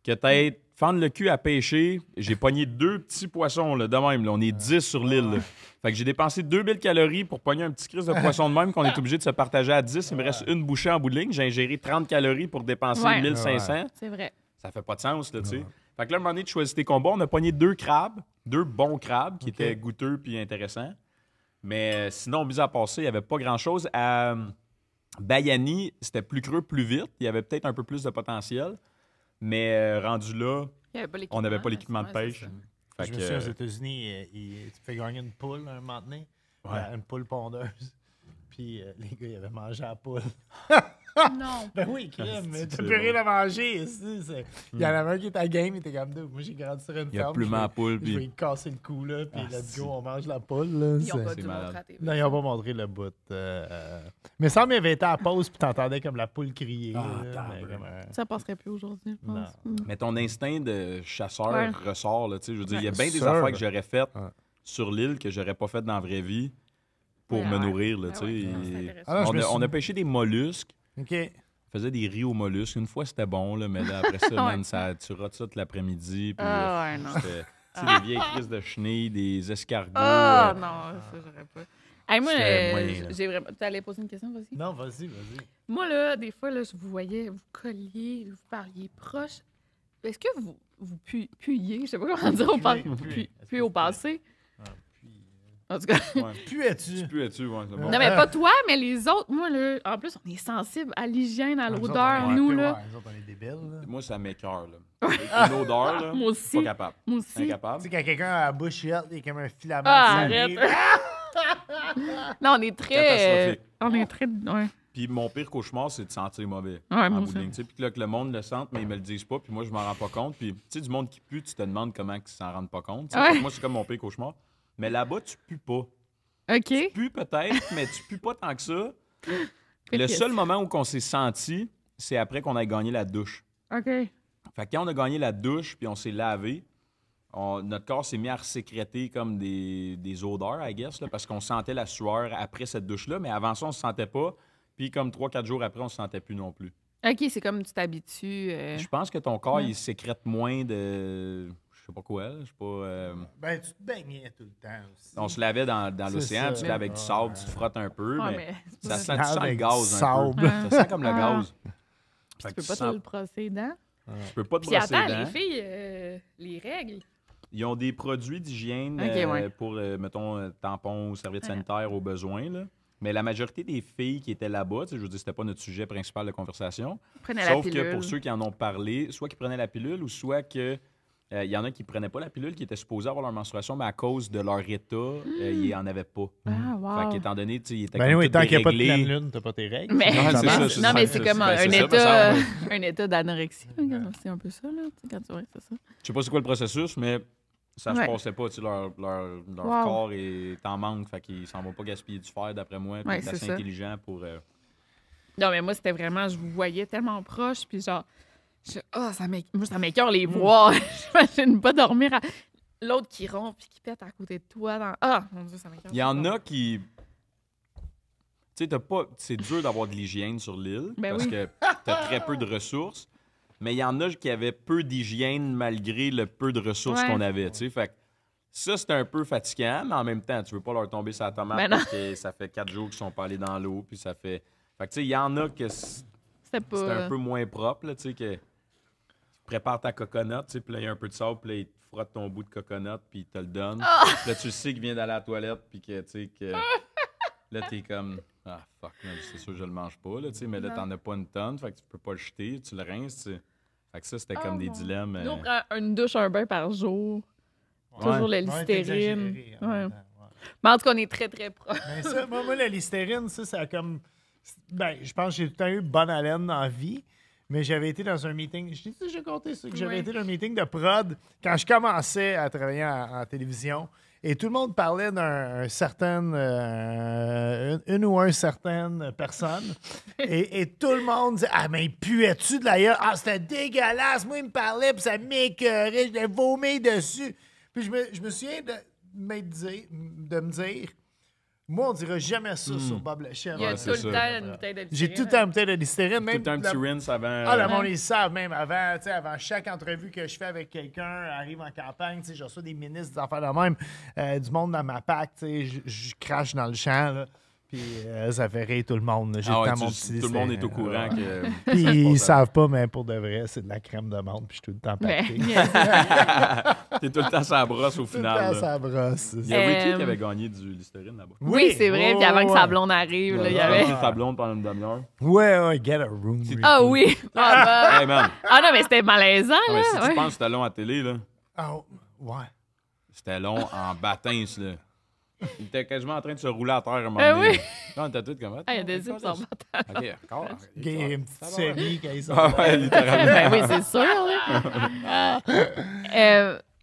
Que t'aies fendre le cul à pêcher. J'ai pogné 2 petits poissons là, de même. Là. On est 10 sur l'île. Là. Fait que j'ai dépensé 2000 calories pour pogner un petit crise de poisson de même qu'on est obligé de se partager à 10. Il me reste une bouchée en bout de ligne. J'ai ingéré 30 calories pour dépenser 1500. C'est vrai. Ça fait pas de sens, là, tu sais. Fait que là, à un moment donné, tu choisis tes combats. On a pogné 2 crabes, 2 bons crabes qui étaient goûteux puis intéressants. Mais sinon, mis à part ça, il n'y avait pas grand-chose. À Bayani, c'était plus creux, plus vite. Il y avait peut-être un peu plus de potentiel. Mais rendu là, on n'avait pas l'équipement de pêche. Je me souviens, aux États-Unis, tu fais gagner une poule un moment donné, une poule pondeuse. Puis les gars, ils avaient mangé la poule. Non. Ben oui, crème, mais t'as plus rien à manger ici. Il y en avait un qui était à game, il était comme deux. Moi, j'ai grandi sur une ferme. Il y a plus ma poule. Je vais lui casser le cou, là, puis let's go, on mange la poule. Là, Ils n'ont pas dû montrer à TV. Non, ils n'ont pas montré le bout. Mais ça m'avait été à pause, puis t'entendais comme la poule crier. Ça passerait plus aujourd'hui, je pense. Mais ton instinct de chasseur ressort. Là, je veux dire, il y a bien des affaires que j'aurais faites sur l'île que j'aurais pas fait dans la vraie vie pour me nourrir. Là, on a pêché des mollusques. OK. On faisait des riz aux mollusques. Une fois, c'était bon, là, mais là, après ça, man, tu rates ça toute l'après-midi. Puis, des vieilles crises de chenilles, des escargots. Ah, non, ça, j'aurais pas. Hey, moi, moyen, j'ai vraiment. Tu allais poser une question, vas-y? Non, vas-y. Moi, là, des fois, là, je vous voyais, vous colliez, vous parliez proche. Est-ce que vous puiez? Je sais pas comment dire puis au passé. En tout cas. Puais-tu? Puais-tu, ouais, c'est bon. Non, mais pas toi, mais les autres. Moi, là, en plus, on est sensible à l'hygiène, à l'odeur, nous, là. Nous autres, on est débiles, là. Moi, ça m'écoeure, là. L'odeur, là. Moi aussi. Pas capable. Moi aussi. Incapable. Tu sais, quand quelqu'un a la bouche chiotte, il est comme un filament. Ah, arrête. Non, on est très. Catastrophique. Ouais. Puis mon pire cauchemar, c'est de sentir mauvais. Ouais, en moi bout aussi. de ligne, tu sais. Puis là, que le monde le sente, mais ils me le disent pas. Puis moi, je m'en rends pas compte. Puis tu sais, du monde qui pue, tu te demandes comment ils s'en rendent pas compte. Tu sais. Ouais. Fait que moi, c'est comme mon pire cauchemar. Mais là-bas, tu pues pas. OK. Tu pues peut-être, mais tu pues pas tant que ça. Le Qu'est-ce seul que- moment où on s'est senti, c'est après qu'on a gagné la douche. OK. Fait que quand on a gagné la douche, puis on s'est lavé, notre corps s'est mis à sécréter comme des odeurs, I guess, là, parce qu'on sentait la sueur après cette douche-là, mais avant ça, on se sentait pas. Puis comme 3-4 jours après, on se sentait plus non plus. OK, c'est comme tu t'habitues. Je pense que ton corps, Ouais. il sécrète moins de... Je sais pas quoi, là, je sais pas... Ben, tu te baignais tout le temps aussi. On se lavait dans C'est l'océan, ça. tu avec du sable, tu te frottes un peu, Ouais, mais mais ça tu sent, tu sens le Avec gaz du un peu. sable. Ça sent comme le Ah. gaz. Fait que peux tu pas te sens- le brosser les dents. tu peux pas te Puis brosser attends, les dents. les filles, les règles. Ils ont des produits d'hygiène Ok, ouais. pour, mettons, tampons ou serviettes Ouais. sanitaires au besoin. Là. Mais la majorité des filles qui étaient là-bas, tu sais, je veux dire, c'était pas notre sujet principal de conversation. Prenez la Sauf pilule. que pour ceux qui en ont parlé, soit qu'ils prenaient la pilule ou soit que il y en a qui prenaient pas la pilule, qui étaient supposés avoir leur menstruation, mais à cause de leur état, ils en avaient pas. Ah, wow. Fait qu'étant donné, tu sais, ils étaient Ben comme oui, tout tant qu'il n'y a pas de déréglés. pleine lune, t'as pas tes règles. Mais, Ouais, c'est ça, non, c'est mais ça. c'est comme Ben, un c'est ça, état, me un état d'anorexie. C'est un peu ça, là. Tu sais, quand tu vois, c'est ça. Je sais pas c'est quoi le processus, mais ça se Ouais. passait pas. Tu sais, leur Wow. corps est en manque, fait qu'ils s'en vont pas gaspiller du fer, d'après moi. Puis Ouais, c'est c'est assez ça. intelligent pour... Non, mais moi, c'était vraiment, je vous voyais tellement proche, puis genre, moi, ça m'écoeure les voir. J'imagine pas dormir à l'autre qui rompt puis qui pète à côté de toi. Ah, mon Dieu, ça m'écoeure. Il y en a qui... Tu sais, c'est dur d'avoir de l'hygiène sur l'île Ben parce oui. que t'as très peu de ressources. Mais il y en a qui avaient peu d'hygiène malgré le peu de ressources Ouais. qu'on avait, tu sais. Fait que ça, c'est un peu fatigant, mais en même temps, tu veux pas leur tomber sur la tomate Ben non. parce que ça fait 4 jours qu'ils sont pas allés dans l'eau, puis ça fait... Fait que, tu sais, il y en a que C'était pas. c'est un peu moins propre, là, tu sais, que tu prépares ta coconut, tu sais, puis là, il y a un peu de sable, puis là, il te frotte ton bout de coconut, puis il te le donne. Puis là, tu sais qu'il vient d'aller à la toilette, puis que, tu sais, que... Là, t'es comme... Ah, fuck, man, c'est sûr que je le mange pas, là, tu sais, mais là, Non. t'en as pas une tonne, fait que tu peux pas le jeter, tu le rinces, tu sais. Fait que ça, c'était comme des mon- dilemmes. Nous, on prend une douche, un bain par jour. Toujours la Listerine. Ouais. Mais en tout cas, on est très, très proches. Mais ça, moi, la Listerine, ça a comme... Ben, je pense que j'ai tout le temps eu bonne haleine dans la vie, mais j'avais été dans un meeting... Je t'ai dit, j'ai compté ça, que j'avais Oui. été dans un meeting de prod quand je commençais à travailler en télévision, et tout le monde parlait d'un certain... une ou un certaine personne, et tout le monde disait « Ah, mais puais-tu de la gueule? Ah, c'était dégueulasse! Moi, il me parlait, puis ça m'écœurait, je l'ai vomi dessus. » Puis je me souviens de me dire... Moi, on dirait jamais ça sur Bob le Chef. Il y a Ouais, tout c'est le ça. temps une bouteille de J'ai Listerine. tout le temps une bouteille de Listerine. Tout Même le temps un petit rinse avant... Ah, le monde, ils savent, même avant, tu sais, avant chaque entrevue que je fais avec quelqu'un, arrive en campagne, tu sais, je reçois des ministres, des affaires de même, du monde dans ma PAC, tu sais, je crache dans le champ, là, puis ça fait rire tout le monde. là. J'ai Ah ouais, tout le temps mon petit tout le monde est au Listerine, courant ouais. que... Puis ils savent pas, mais pour de vrai, c'est de la crème de menthe, puis je suis tout le temps Mais, pacté. T'es tout le temps sur la brosse au Tout le final. temps, là. ça brosse. Il y a Ricky Euh, qui avait gagné du Listerine là-bas. oui, c'est vrai. Puis avant que sa blonde arrive, là, il y avait. C'est ta blonde pendant une demi-heure. Ouais, get a room. Ricky. Ah oui! Ah, bah. Hey man, Ah non, mais c'était malaisant, ah, mais si là. tu ouais. penses que c'était long à télé, là, Ah, ouais. c'était long en bâtins, là. Il était quasiment en train de se rouler à terre à un moment Ah donné. oui. Non, on était tous comme ça. Ah, il y a des zips en bâtard. OK, encore. Il y a une petite série quand ils sont. Ah ouais, littéralement. Ben oui, c'est sûr, là.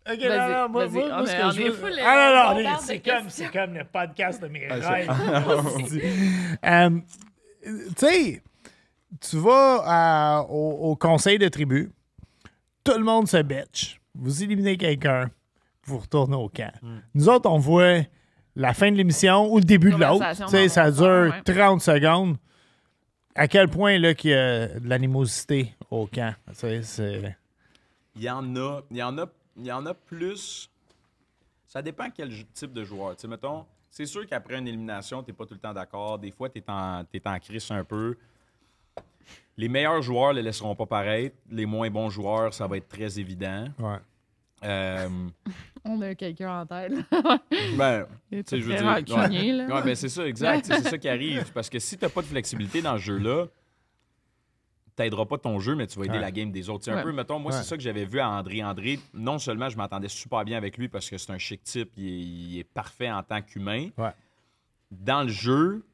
Ok, Vas-y, non, moi, vas-y. moi, ce que On je est veux- full, Ah non, on non, parle c'est de comme, questions. c'est comme le podcast de mes Ah, rêves. Tu sais, tu vas au conseil de tribu, tout le monde se bitch. Vous éliminez quelqu'un, vous retournez au camp. Nous autres, on voit la fin de l'émission ou le début de l'autre. Ça dure 30 secondes. À quel point là qu'il y a de l'animosité au camp? Il y en a plus. Ça dépend quel type de joueur. T'sais, mettons, c'est sûr qu'après une élimination, tu n'es pas tout le temps d'accord. Des fois, tu es en crise un peu. Les meilleurs joueurs ne le laisseront pas paraître. Les moins bons joueurs, ça va être très évident. Ouais. On a quelqu'un en tête. Ben, je veux dire. Ouais, ben c'est ça, exact. C'est ça qui arrive. Parce que si tu n'as pas de flexibilité dans ce jeu-là, tu n'aideras pas ton jeu, mais tu vas aider la game des autres. Un peu, mettons, moi, c'est ça que j'avais vu à André. André, non seulement je m'entendais super bien avec lui parce que c'est un chic type, il est parfait en tant qu'humain. Ouais. Dans le jeu,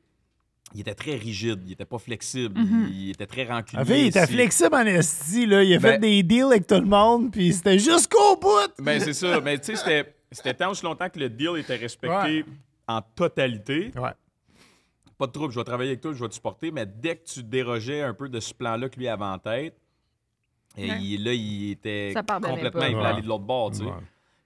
il était très rigide, il était pas flexible, il était très rancunier. En fait, il était flexible en esti, là. Il a fait des deals avec tout le monde, puis c'était jusqu'au bout! Ben, c'est ça. Mais tu sais, c'était tant aussi longtemps que le deal était respecté en totalité. Ouais. Pas de trouble, je vais travailler avec toi, je vais te supporter, mais dès que tu dérogeais un peu de ce plan-là que lui avait en tête, il était complètement allé de l'autre bord, tu sais.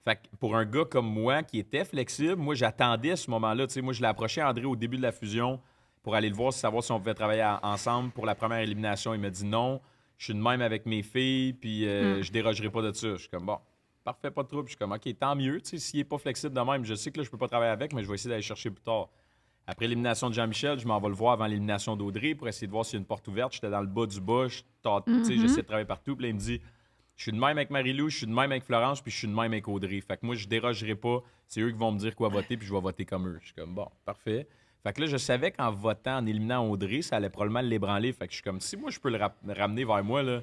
Fait que pour un gars comme moi qui était flexible, moi, j'attendais à ce moment-là. Tu sais, moi, je l'ai approché André au début de la fusion pour aller le voir, savoir si on pouvait travailler ensemble pour la première élimination. Il m'a dit non, je suis de même avec mes filles, puis je dérogerai pas de ça. Je suis comme, bon, parfait, pas de trouble. Je suis comme, OK, tant mieux. Tu sais, s'il n'est pas flexible de même, je sais que là, je peux pas travailler avec, mais je vais essayer d'aller chercher plus tard. Après l'élimination de Jean-Michel, je m'en vais le voir avant l'élimination d'Audrey pour essayer de voir s'il y a une porte ouverte. J'étais dans le bas du bas, j'essayais de travailler partout. Puis là, il me dit, je suis de même avec Marie-Lou, je suis de même avec Florence, puis je suis de même avec Audrey. Fait que moi, je dérogerai pas. C'est eux qui vont me dire quoi voter, puis je vais voter comme eux. Je suis comme, bon, parfait. Fait que là, je savais qu'en votant, en éliminant Audrey, ça allait probablement l'ébranler. Fait que je suis comme, si moi, je peux le ramener vers moi, là,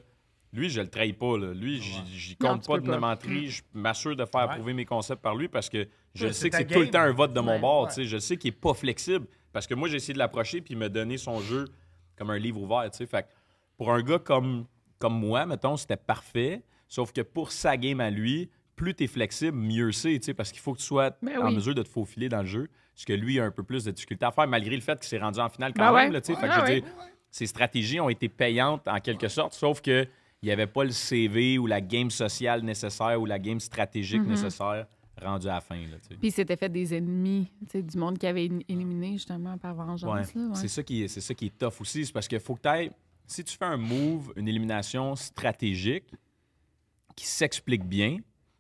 lui, je le trahis pas. Là. Lui, j'y compte pas de menterie. Je m'assure de faire approuver mes concepts par lui parce que je sais que c'est tout le temps un vote de mon bord. Ouais. Je sais qu'il est pas flexible parce que moi, j'ai essayé de l'approcher puis il m'a donné son jeu comme un livre ouvert. Fait que pour un gars comme moi, mettons, c'était parfait. Sauf que pour sa game à lui, plus tu es flexible, mieux c'est, parce qu'il faut que tu sois en mesure de te faufiler dans le jeu. Ce que lui a un peu plus de difficulté à faire, malgré le fait qu'il s'est rendu en finale quand même. Là, fait que je veux dire, ses stratégies ont été payantes en quelque sorte, sauf que il n'y avait pas le CV ou la game sociale nécessaire ou la game stratégique nécessaire rendu à la fin. Puis il s'était fait des ennemis, du monde qui avait éliminé justement par vengeance. Ouais. C'est ça qui est tough aussi. C'est parce qu'il faut que tu ailles... Si tu fais un move, une élimination stratégique qui s'explique bien,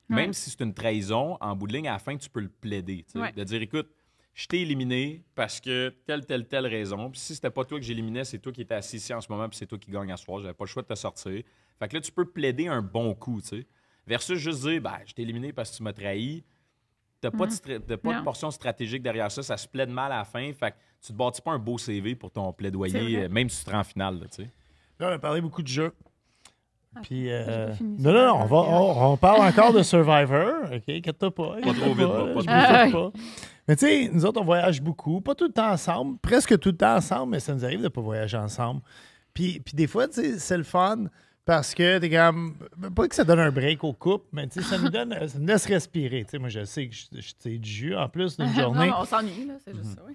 même si c'est une trahison, en bout de ligne, à la fin, tu peux le plaider. De dire, écoute, je t'ai éliminé parce que telle raison. Puis si c'était pas toi que j'éliminais, c'est toi qui étais assis ici en ce moment, puis c'est toi qui gagne à ce soir. J'avais pas le choix de te sortir. Fait que là, tu peux plaider un bon coup, tu sais. Versus juste dire, je t'ai éliminé parce que tu m'as trahi. T'as pas de portion stratégique derrière ça. Ça se plaide mal à la fin. Fait que tu te bâtis pas un beau CV pour ton plaidoyer, même si tu te rends en finale, tu sais. Là, on a parlé beaucoup de jeux. Puis, non, on parle encore de Survivor. OK, inquiète-toi pas. Pas trop vite, pas. Mais tu sais, nous autres, on voyage beaucoup. Pas tout le temps ensemble. Presque tout le temps ensemble, mais ça nous arrive de ne pas voyager ensemble. Puis des fois, tu sais, c'est le fun parce que t'es comme... Pas que ça donne un break au couple, mais tu sais, ça nous laisse respirer. Tu sais, moi, je sais que je du jus en plus d'une journée. Non, on s'ennuie, là. C'est juste ça. Oui,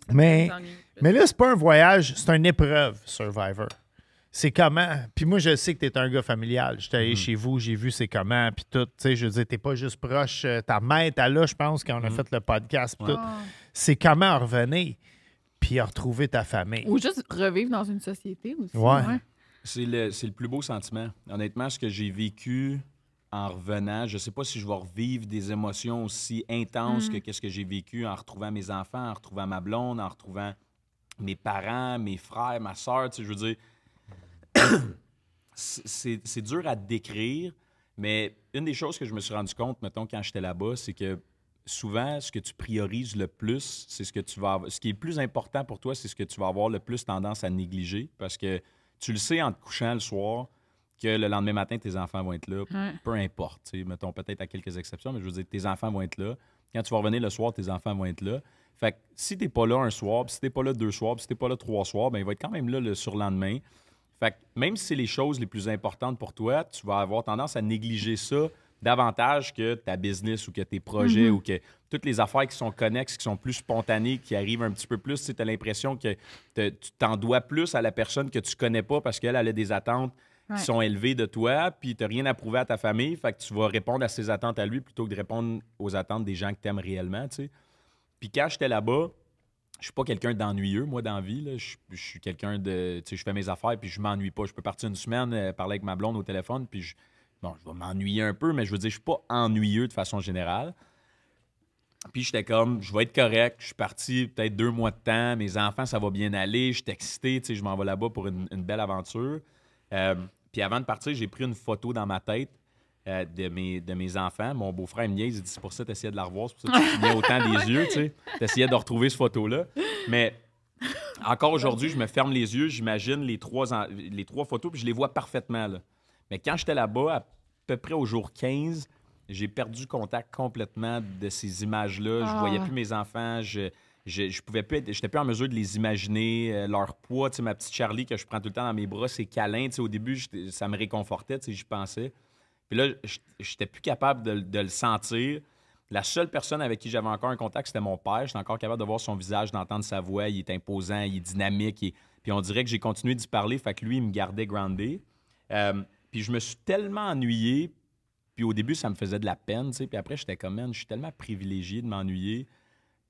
mais là, c'est pas un voyage, c'est une épreuve, Survivor. C'est comment? Puis moi, je sais que tu es un gars familial. J'étais allé chez vous, j'ai vu c'est comment, puis tout. Tu sais, je veux dire, t'es pas juste proche. Ta mère était là, je pense, quand on a fait le podcast, puis tout. C'est comment revenir, puis retrouver ta famille. Ou juste revivre dans une société aussi. Ouais. C'est le plus beau sentiment. Honnêtement, ce que j'ai vécu en revenant, je sais pas si je vais revivre des émotions aussi intenses que qu'est-ce que j'ai vécu en retrouvant mes enfants, en retrouvant ma blonde, en retrouvant mes parents, mes frères, ma soeur. Tu sais, je veux dire... c'est dur à décrire, mais une des choses que je me suis rendu compte, mettons, quand j'étais là-bas, c'est que souvent, ce que tu priorises le plus, c'est ce que tu vas... Ce qui est le plus important pour toi, c'est ce que tu vas avoir le plus tendance à négliger, parce que tu le sais en te couchant le soir que le lendemain matin, tes enfants vont être là, peu importe. Tu sais, mettons, peut-être à quelques exceptions, mais je veux dire, tes enfants vont être là. Quand tu vas revenir le soir, tes enfants vont être là. Fait que si t'es pas là un soir, puis si t'es pas là 2 soirs, puis si t'es pas là 3 soirs, ben il va être quand même là le surlendemain. Fait que même si c'est les choses les plus importantes pour toi, tu vas avoir tendance à négliger ça davantage que ta business ou que tes projets ou que toutes les affaires qui sont connexes, qui sont plus spontanées, qui arrivent un petit peu plus. Tu as l'impression que tu t'en dois plus à la personne que tu connais pas parce qu'elle a des attentes qui sont élevés de toi, puis tu n'as rien à prouver à ta famille, fait que tu vas répondre à ses attentes à lui plutôt que de répondre aux attentes des gens que tu aimes réellement, tu sais. Puis quand j'étais là-bas, je suis pas quelqu'un d'ennuyeux, moi, dans la vie. Là. Je suis quelqu'un de... Tu sais, je fais mes affaires, puis je m'ennuie pas. Je peux partir une semaine, parler avec ma blonde au téléphone, puis je vais m'ennuyer un peu, mais je veux dire, je suis pas ennuyeux de façon générale. Puis j'étais comme, je vais être correct. Je suis parti peut-être 2 mois de temps. Mes enfants, ça va bien aller. Je suis excité, tu sais, je m'en vais là-bas pour une belle aventure. Puis avant de partir, j'ai pris une photo dans ma tête de mes enfants. Mon beau-frère me niaise, il dit, c'est pour ça que tu essayais de la revoir, c'est pour ça que tu clignais autant des yeux, tu sais. Tu essayais de retrouver cette photo-là. Mais encore aujourd'hui, je me ferme les yeux, j'imagine les trois photos, puis je les vois parfaitement, là. Mais quand j'étais là-bas, à peu près au jour 15, j'ai perdu contact complètement de ces images-là. Je voyais plus mes enfants, je pouvais plus j'étais plus en mesure de les imaginer, leur poids, tu sais, ma petite Charlie que je prends tout le temps dans mes bras, ses câlins, tu sais, au début, ça me réconfortait, tu sais, j'y pensais. Puis là, j'étais plus capable de le sentir. La seule personne avec qui j'avais encore un contact, c'était mon père. J'étais encore capable de voir son visage, d'entendre sa voix. Il est imposant, il est dynamique. Puis on dirait que j'ai continué d'y parler, fait que lui, il me gardait groundé. Puis je me suis tellement ennuyé. Puis au début, ça me faisait de la peine, tu sais. Puis après, j'étais comme, man, je suis tellement privilégié de m'ennuyer.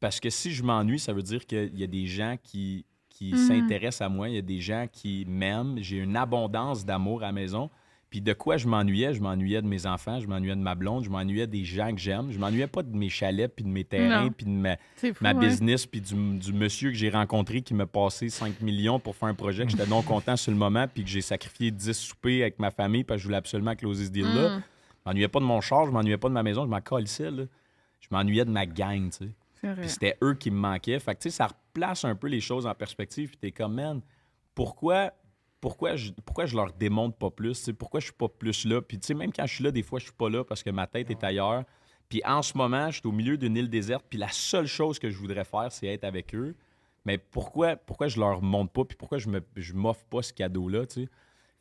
Parce que si je m'ennuie, ça veut dire qu'il y a des gens qui s'intéressent à moi. Il y a des gens qui m'aiment. J'ai une abondance d'amour à la maison. Puis de quoi je m'ennuyais? Je m'ennuyais de mes enfants, je m'ennuyais de ma blonde, je m'ennuyais des gens que j'aime. Je m'ennuyais pas de mes chalets, puis de mes terrains, puis de ma business, puis du monsieur que j'ai rencontré qui m'a passé 5 millions pour faire un projet que j'étais non content sur le moment, puis que j'ai sacrifié 10 soupers avec ma famille parce que je voulais absolument closer ce deal-là. Je m'ennuyais pas de mon char, je m'ennuyais pas de ma maison, je m'en calissais, là. Je m'ennuyais de ma gang, tu sais. Puis c'était eux qui me manquaient. Fait que, tu sais, ça replace un peu les choses en perspective, puis t'es comme, man, pourquoi je leur démontre pas plus? T'sais, pourquoi je suis pas plus là? Puis, tu sais, même quand je suis là, des fois, je suis pas là parce que ma tête est ailleurs. Puis, en ce moment, je suis au milieu d'une île déserte. Puis, la seule chose que je voudrais faire, c'est être avec eux. Mais pourquoi je leur montre pas? Puis, pourquoi je m'offre pas ce cadeau-là? Tu sais?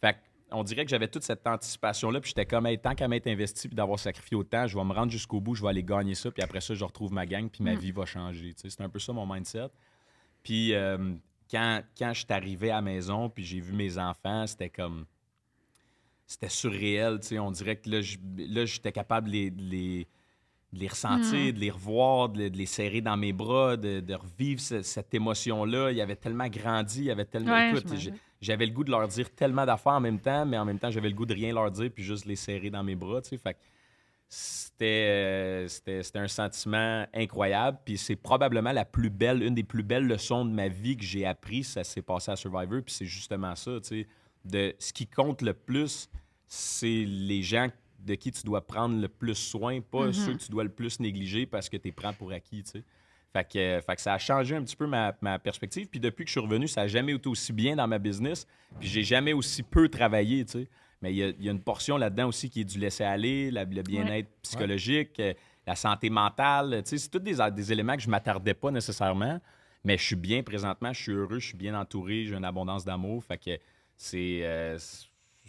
Fait on dirait que j'avais toute cette anticipation-là. Puis, j'étais comme, hey, tant qu'à m'être investi puis d'avoir sacrifié autant, je vais me rendre jusqu'au bout, je vais aller gagner ça. Puis, après ça, je retrouve ma gang. Puis, ma vie va changer. Tu sais, c'est un peu ça mon mindset. Puis, quand je suis arrivé à la maison puis j'ai vu mes enfants, c'était comme... C'était surréel, tu sais. On dirait que là j'étais capable de les ressentir, de les revoir, de les serrer dans mes bras, de revivre cette émotion-là. Il avait tellement grandi, il avait tellement... Écoute, j'avais le goût de leur dire tellement d'affaires en même temps, mais en même temps, j'avais le goût de rien leur dire puis juste les serrer dans mes bras, tu sais. Fait que c'était un sentiment incroyable. Puis c'est probablement une des plus belles leçons de ma vie que j'ai appris. Ça s'est passé à Survivor. Puis c'est justement ça, tu sais. Ce qui compte le plus, c'est les gens de qui tu dois prendre le plus soin, pas ceux que tu dois le plus négliger parce que tu les prends pour acquis, tu sais. Fait que ça a changé un petit peu ma perspective. Puis depuis que je suis revenu, ça n'a jamais été aussi bien dans ma business. Puis j'ai jamais aussi peu travaillé, tu sais. Mais il y a une portion là-dedans aussi qui est du laisser-aller, le bien-être psychologique, la santé mentale. Tu sais, c'est tous des éléments que je ne m'attardais pas nécessairement, mais je suis bien présentement, je suis heureux, je suis bien entouré, j'ai une abondance d'amour. Fait que je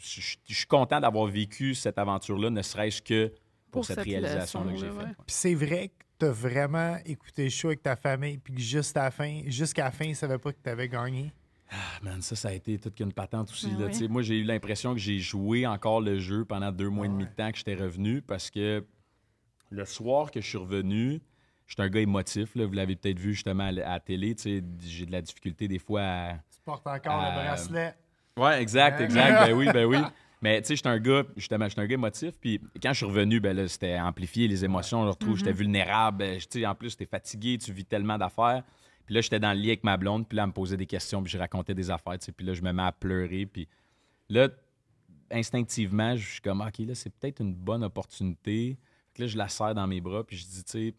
suis content d'avoir vécu cette aventure-là, ne serait-ce que pour cette réalisation-là que j'ai faite. Puis c'est vrai que tu as vraiment écouté le show avec ta famille, puis que jusqu'à la fin, ils ne savaient pas que tu avais gagné. Ah, man, ça a été toute qu'une patente aussi. Là. Moi, j'ai eu l'impression que j'ai joué encore le jeu pendant 2 mois et demi de temps que j'étais revenu parce que le soir que je suis revenu, j'étais un gars émotif. Là, vous l'avez peut-être vu justement à la télé. J'ai de la difficulté des fois à... Tu portes encore le bracelet. Oui, exact. Ben oui. Mais tu sais, j'étais un gars émotif. Puis quand je suis revenu, ben là, c'était amplifié les émotions. Je retrouve, j'étais vulnérable. En plus, t'es fatigué, tu vis tellement d'affaires. Puis là, j'étais dans le lit avec ma blonde, puis là, elle me posait des questions, puis je racontais des affaires, tu sais, puis là, je me mets à pleurer, puis là, instinctivement, je suis comme, OK, là, c'est peut-être une bonne opportunité. Fait que là, je la serre dans mes bras, puis je dis, tu sais,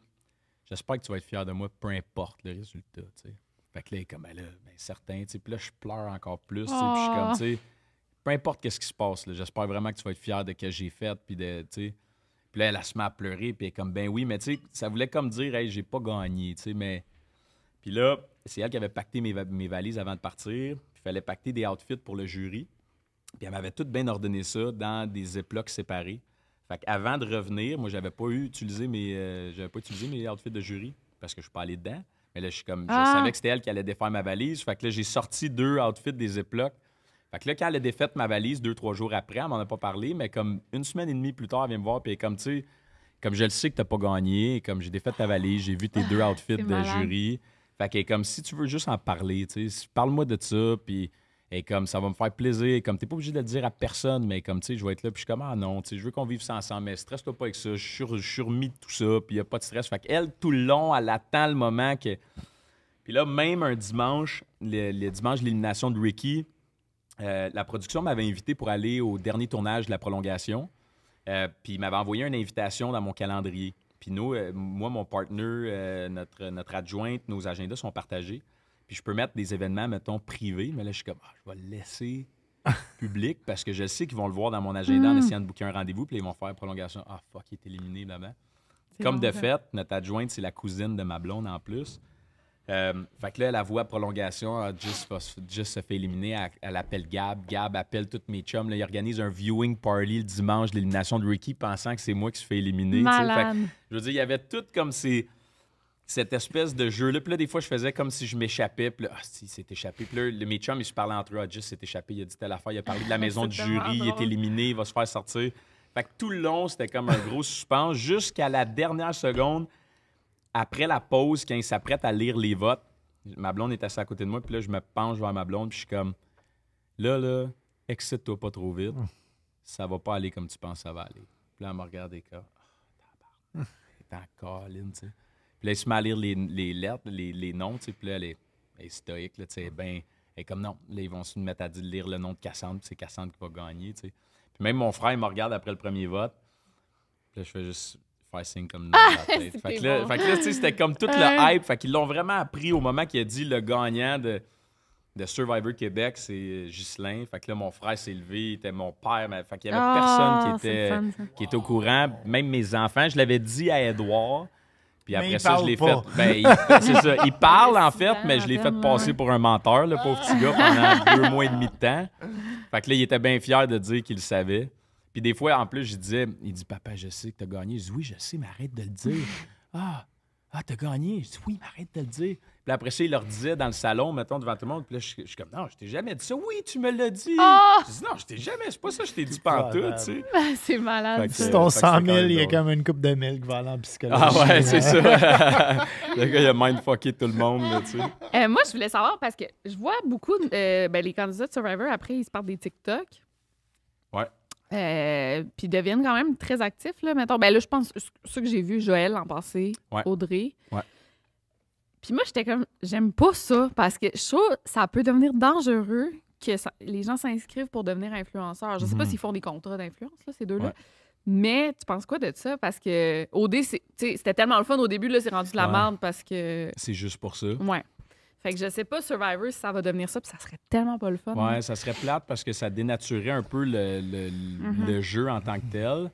j'espère que tu vas être fier de moi, peu importe le résultat, tu sais. Fait que là, elle est comme, ben certain, tu sais, puis là, je pleure encore plus, tu sais, puis je suis comme, tu sais, peu importe qu'est-ce qui se passe, là, j'espère vraiment que tu vas être fier de ce que j'ai fait, puis de, tu sais. Puis là, elle se met à pleurer, puis elle est comme, ben oui, mais tu sais, ça voulait comme dire, hey, j'ai pas gagné, tu sais, mais... Puis là, c'est elle qui avait pacté mes valises avant de partir. Il fallait pacter des outfits pour le jury. Puis elle m'avait tout bien ordonné ça dans des ziplocs séparés. Fait qu'avant de revenir, moi, j'avais pas utilisé mes outfits de jury parce que je suis pas allé dedans. Mais là, je savais que c'était elle qui allait défaire ma valise. Fait que là, j'ai sorti 2 outfits des ziplocs. Fait que là, quand elle a défait ma valise 2-3 jours après, elle m'en a pas parlé, mais comme une semaine et demie plus tard, elle vient me voir, puis comme, tu sais, comme je le sais que t'as pas gagné, comme j'ai défait ta valise, j'ai vu tes 2 outfits de jury. Fait que comme, si tu veux juste en parler, tu sais, parle-moi de ça, puis et comme, ça va me faire plaisir. Comme, t'es pas obligé de le dire à personne, mais comme, tu sais, je vais être là, puis je suis comme, ah non, tu sais, je veux qu'on vive ça ensemble, mais stresse-toi pas avec ça, je suis remis de tout ça, puis il y a pas de stress. Fait qu'elle, tout le long, elle attend le moment que... Puis là, même un dimanche, le dimanche de l'élimination de Ricky, la production m'avait invité pour aller au dernier tournage de la prolongation. Puis il m'avait envoyé une invitation dans mon calendrier. Puis nous, moi, mon partner, notre adjointe, nos agendas sont partagés. Puis je peux mettre des événements, mettons, privés. Mais là, je suis comme, je vais le laisser public parce que je sais qu'ils vont le voir dans mon agenda en essayant de booker un rendez-vous. Puis là, ils vont faire prolongation. Ah, fuck, il est éliminé là-bas. Comme de fait, notre adjointe, c'est la cousine de ma blonde en plus. Fait que là, la voix prolongation, Just se fait éliminer. Elle appelle Gab. Gab appelle tous mes chums. Là, il organise un viewing party le dimanche de l'élimination de Ricky, pensant que c'est moi qui se fais éliminer. Fait que, je veux dire, il y avait tout comme cette espèce de jeu-là. Puis là, des fois, je faisais comme si je m'échappais. Puis là, il s'est échappé. Puis là, mes chums, ils se parlaient entre eux. Just s'est échappé. Il a dit telle affaire. Il a parlé de la maison du jury. Il est éliminé. Il va se faire sortir. Fait que tout le long, c'était comme un gros suspense jusqu'à la dernière seconde. Après la pause, quand il s'apprête à lire les votes, ma blonde est assise à côté de moi, puis là, je me penche vers ma blonde, puis je suis comme, là, excite-toi pas trop vite. Ça va pas aller comme tu penses que ça va aller. Puis là, elle me regarde et comme, elle est en colline, tu sais. Puis là, il se met à lire les lettres, les noms, tu sais, puis là, elle est stoïque, là, tu sais, elle est comme, non, là, ils vont se mettre à lire le nom de Cassandre, puis c'est Cassandre qui va gagner, tu sais. Puis même mon frère, il me regarde après le premier vote, puis là, je fais juste... faire signe comme dans la tête. Fait que là, tu sais, c'était comme tout le hype. Fait qu'ils l'ont vraiment appris au moment qu'il a dit le gagnant de Survivor Québec, c'est Ghislain. Fait que là, mon frère s'est levé, il était mon père. Fait qu'il y avait personne qui était au courant. Même mes enfants, je l'avais dit à Édouard. Puis après ça, je l'ai fait. C'est ça. Il parle, en fait, mais je l'ai fait passer pour un menteur, le pauvre petit gars, pendant 2 mois et demi de temps. Fait que là, il était bien fier de dire qu'il le savait. Puis des fois, en plus, il dit, papa, je sais que t'as gagné. Je dis, oui, je sais, mais arrête de le dire. T'as gagné. Je dis, oui, mais arrête de le dire. Puis après ça, il leur disait dans le salon, mettons, devant tout le monde. Puis là, je suis comme, non, je t'ai jamais dit ça. Oui, tu me l'as dit. Je dis, non, je t'ai jamais, c'est pas ça, je t'ai dit pantoute, tu sais. C'est malade. Si ton 100 000, il y a comme une coupe de 1000 qui va aller en psychologie. Ah ouais, c'est ça. Le gars, il a mindfucké tout le monde, là, tu sais. Moi, je voulais savoir, parce que je vois beaucoup, les candidats de Survivor, après, ils se partent des TikTok. Ouais. Puis ils deviennent quand même très actifs, là, mettons. Ben là, je pense, ce que j'ai vu, Joël l'an passé, Audrey. Ouais. Puis moi, j'étais comme, j'aime pas ça, parce que je trouve que ça peut devenir dangereux que les gens s'inscrivent pour devenir influenceurs. Je sais pas s'ils font des contrats d'influence, là, ces deux-là. Ouais. Mais tu penses quoi de ça? Parce que OD, c'était tellement le fun au début, là, c'est rendu de la merde parce que... C'est juste pour ça. Ouais. Fait que je sais pas, Survivor, si ça va devenir ça, puis ça serait tellement pas le fun. Ouais, ça serait plate parce que ça dénaturerait un peu le jeu en tant que tel.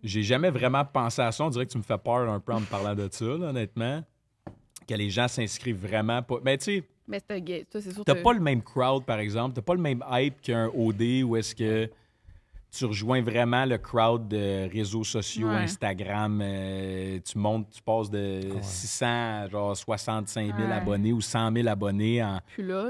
J'ai jamais vraiment pensé à ça. On dirait que tu me fais peur un peu en me parlant de ça, là, honnêtement. Que les gens s'inscrivent vraiment pas. Mais tu sais, mais c'est sûr. T'as pas le même crowd, par exemple. T'as pas le même hype qu'un OD où est-ce que tu rejoins vraiment le crowd de réseaux sociaux, Instagram. Tu montes, tu passes de 600 à genre 65 000 abonnés ou 100 000 abonnés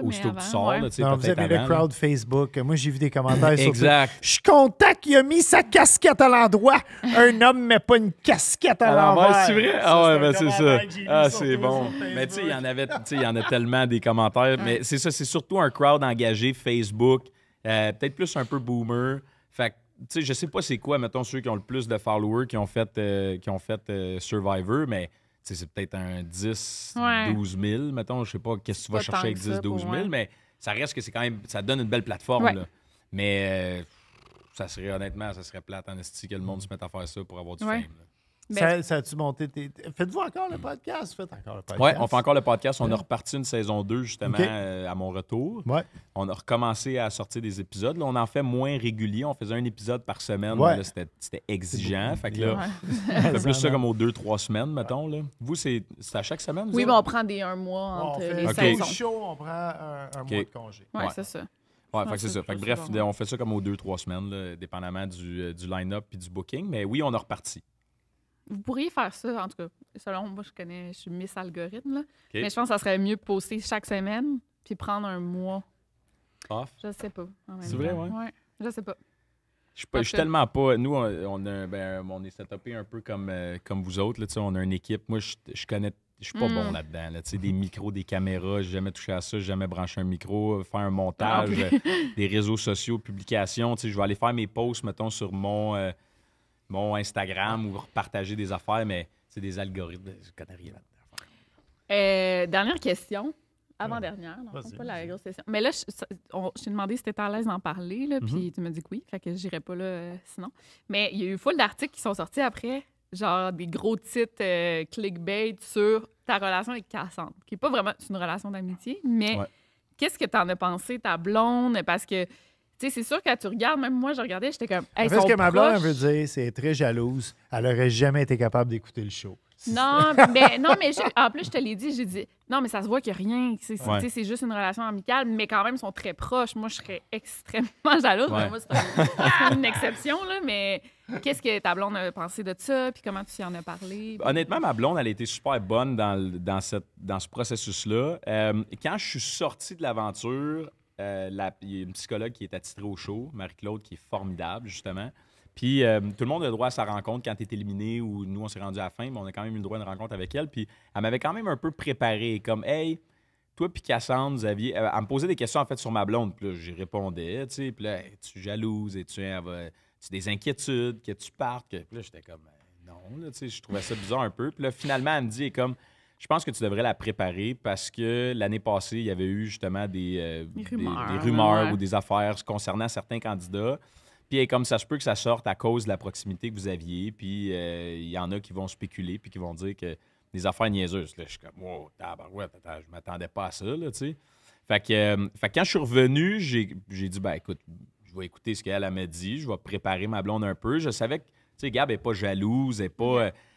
aussitôt que tu sors. Là, non, vous avez le crowd Facebook. Moi, j'ai vu des commentaires sur exact. Je suis content qu'il a mis sa casquette à l'endroit. Un homme met pas une casquette à l'envers. C'est vrai? C'est ça. Ah, c'est bon. Mais tu sais, il y en a tellement des commentaires. Mais c'est ça, c'est surtout un crowd engagé Facebook. Peut-être plus un peu boomer. Fait que, tu sais, je sais pas c'est quoi, mettons, ceux qui ont le plus de followers qui ont fait Survivor, mais c'est peut-être un 10, 12 000, mettons. Je sais pas qu'est-ce que tu vas chercher avec 10, 12 000, mais ça reste que c'est quand même, ça donne une belle plateforme, là. Mais ça serait, honnêtement, ça serait plate en esti que le monde se mette à faire ça pour avoir du fame, là. Ça a-tu monté? Faites-vous encore le podcast? Faites encore le podcast? Oui, on fait encore le podcast. On a reparti une saison 2, justement, à mon retour. Ouais. On a recommencé à sortir des épisodes. Là, on en fait moins régulier. On faisait un épisode par semaine. Là, c'était exigeant. Fait que là, on fait plus ça comme aux 2-3 semaines, mettons. Là. Vous, c'est à chaque semaine? Oui, mais on prend un mois entre les saisons. Show, on prend un mois de congé. Oui, c'est ça. Ouais, fait que c'est ça. Fait que, bref, on fait ça comme aux 2-3 semaines, là, dépendamment du line-up et du booking. Mais oui, on a reparti. Vous pourriez faire ça, en tout cas, selon moi, je suis Miss Algorithme, là. Mais je pense que ça serait mieux poster chaque semaine puis prendre un mois. off? Je sais pas. C'est vrai, ouais? Ouais, je sais pas. Je suis tellement pas. Nous, on est setupé un peu comme vous autres. Là, on a une équipe. Moi, je connais. Je suis pas bon là-dedans. Là. Des micros, des caméras, j'ai jamais touché à ça, j'ai jamais branché un micro, faire un montage, des réseaux sociaux, publications. Je vais aller faire mes posts, mettons, sur mon Instagram ou partager des affaires, mais c'est des algorithmes. Je connais rien là-dedans. Dernière question. Avant-dernière, non, pas la grosse question. Mais là, je t'ai demandé si tu étais à l'aise d'en parler, là, puis tu m'as dit que oui, fait que j'irais pas là sinon. Mais il y a eu full d'articles qui sont sortis après, genre des gros titres clickbait sur ta relation avec Cassandre, qui n'est pas vraiment une relation d'amitié, mais qu'est-ce que tu en as pensé, ta blonde? Parce que, tu sais, c'est sûr que quand tu regardes, même moi, je regardais, j'étais comme, hey, ce que ma blonde veut dire, c'est très jalouse. Elle aurait jamais été capable d'écouter le show. Non, mais en plus, je te l'ai dit, j'ai dit, non, mais ça se voit qu'il n'y a rien. C'est juste une relation amicale, mais quand même, ils sont très proches. Moi, je serais extrêmement jalouse. Ouais. Moi, c'est une exception, là, mais qu'est-ce que ta blonde a pensé de ça? Puis comment tu y en as parlé? Honnêtement, ma blonde, elle a été super bonne dans ce processus-là. Quand je suis sorti de l'aventure, il y a une psychologue qui est attitrée au show, Marie-Claude, qui est formidable, justement. Puis tout le monde a le droit à sa rencontre quand tu es éliminé ou nous, on s'est rendu à la fin, mais on a quand même eu le droit à une rencontre avec elle. Puis elle m'avait quand même un peu préparé, comme « Hey, toi puis Cassandre, vous aviez... » Elle me posait des questions, en fait, sur ma blonde. Puis là, j'y répondais, tu sais. Puis là, es-tu jalouse? Es-tu des inquiétudes? Que tu partes? Puis là, j'étais comme « Non, là, tu sais. » Je trouvais ça bizarre un peu. Puis là, finalement, elle me dit, comme... Je pense que tu devrais la préparer parce que l'année passée, il y avait eu justement des rumeurs ou des affaires concernant certains candidats. Puis comme ça se peut que ça sorte à cause de la proximité que vous aviez. Puis il y en a qui vont spéculer puis qui vont dire que des affaires niaiseuses. Là, je suis comme, wow, tabarouette, je m'attendais pas à ça, là, tu sais. Fait que quand je suis revenu, j'ai dit, ben écoute, je vais écouter ce qu'elle m'a dit, je vais préparer ma blonde un peu. Je savais que, tu sais, Gab n'est pas jalouse,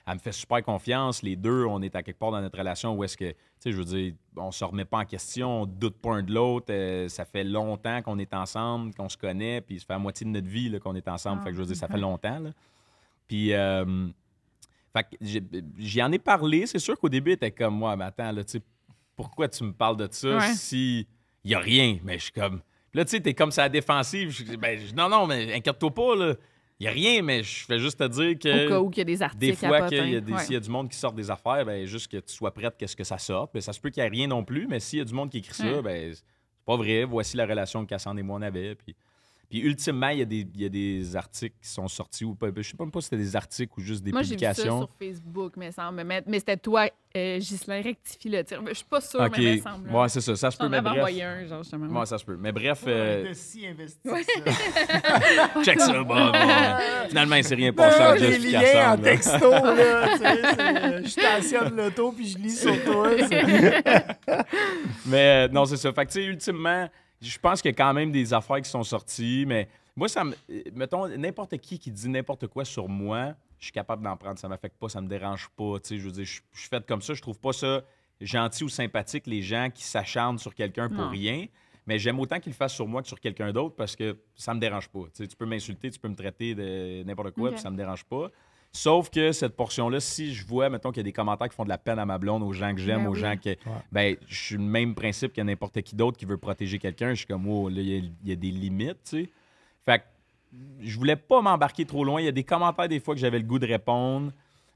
elle me fait super confiance. Les deux, on est à quelque part dans notre relation où est-ce que, tu sais, je veux dire, on se remet pas en question, on doute pas un de l'autre. Ça fait longtemps qu'on est ensemble, qu'on se connaît, puis ça fait la moitié de notre vie là, qu'on est ensemble. Fait que je veux dire, ça fait longtemps, là. Puis, fait que j'y en ai parlé. C'est sûr qu'au début, elle était comme, moi, mais attends, là, tu sais, pourquoi tu me parles de ça si il y a rien? Mais je suis comme, là, tu sais, t'es comme ça à la défensive. Non, mais inquiète-toi pas, là. Il n'y a rien, mais je fais juste te dire que... Au cas où il y a des articles des fois, s'il y a du monde qui sort des affaires, ben juste que tu sois prête qu'est-ce que ça sorte. Ben, ça se peut qu'il n'y ait rien non plus, mais s'il y a du monde qui écrit ça, ben c'est pas vrai. Voici la relation que Cassandre et moi on avait. Puis ultimement, il y a des articles qui sont sortis ou pas. Je sais même pas si c'était des articles ou juste des publications. Moi, j'ai vu ça sur Facebook, mais c'était toi, Ghislain, rectifie le tir. Je suis pas sûre, mais il me semble. Ouais, c'est ça. Ça se peut, mais bref. Envoyé un, genre, justement. Ouais, ça se peut. Mais bref... si investi Check ça, bon. Finalement, il s'est rien passé en Jeff Cassandre. J'ai en texto, là. Je stationne l'auto puis je lis sur toi. Mais non, c'est ça. Fait que, tu sais, ultimement... Je pense qu'il y a quand même des affaires qui sont sorties, mais moi, mettons, n'importe qui dit n'importe quoi sur moi, je suis capable d'en prendre. Ça ne m'affecte pas, ça ne me dérange pas. Tu sais, je veux dire, je suis fait comme ça. Je trouve pas ça gentil ou sympathique, les gens qui s'acharnent sur quelqu'un pour rien. Mais j'aime autant qu'ils le fassent sur moi que sur quelqu'un d'autre parce que ça me dérange pas. Tu sais, tu peux m'insulter, tu peux me traiter de n'importe quoi, puis ça me dérange pas. Sauf que cette portion-là, si je vois, mettons, qu'il y a des commentaires qui font de la peine à ma blonde, aux gens que j'aime, aux gens que... Ben, je suis le même principe que n'importe qui d'autre qui veut protéger quelqu'un. Je suis comme, oh, là, il y a des limites, tu sais. Fait que je voulais pas m'embarquer trop loin. Il y a des commentaires, des fois, que j'avais le goût de répondre.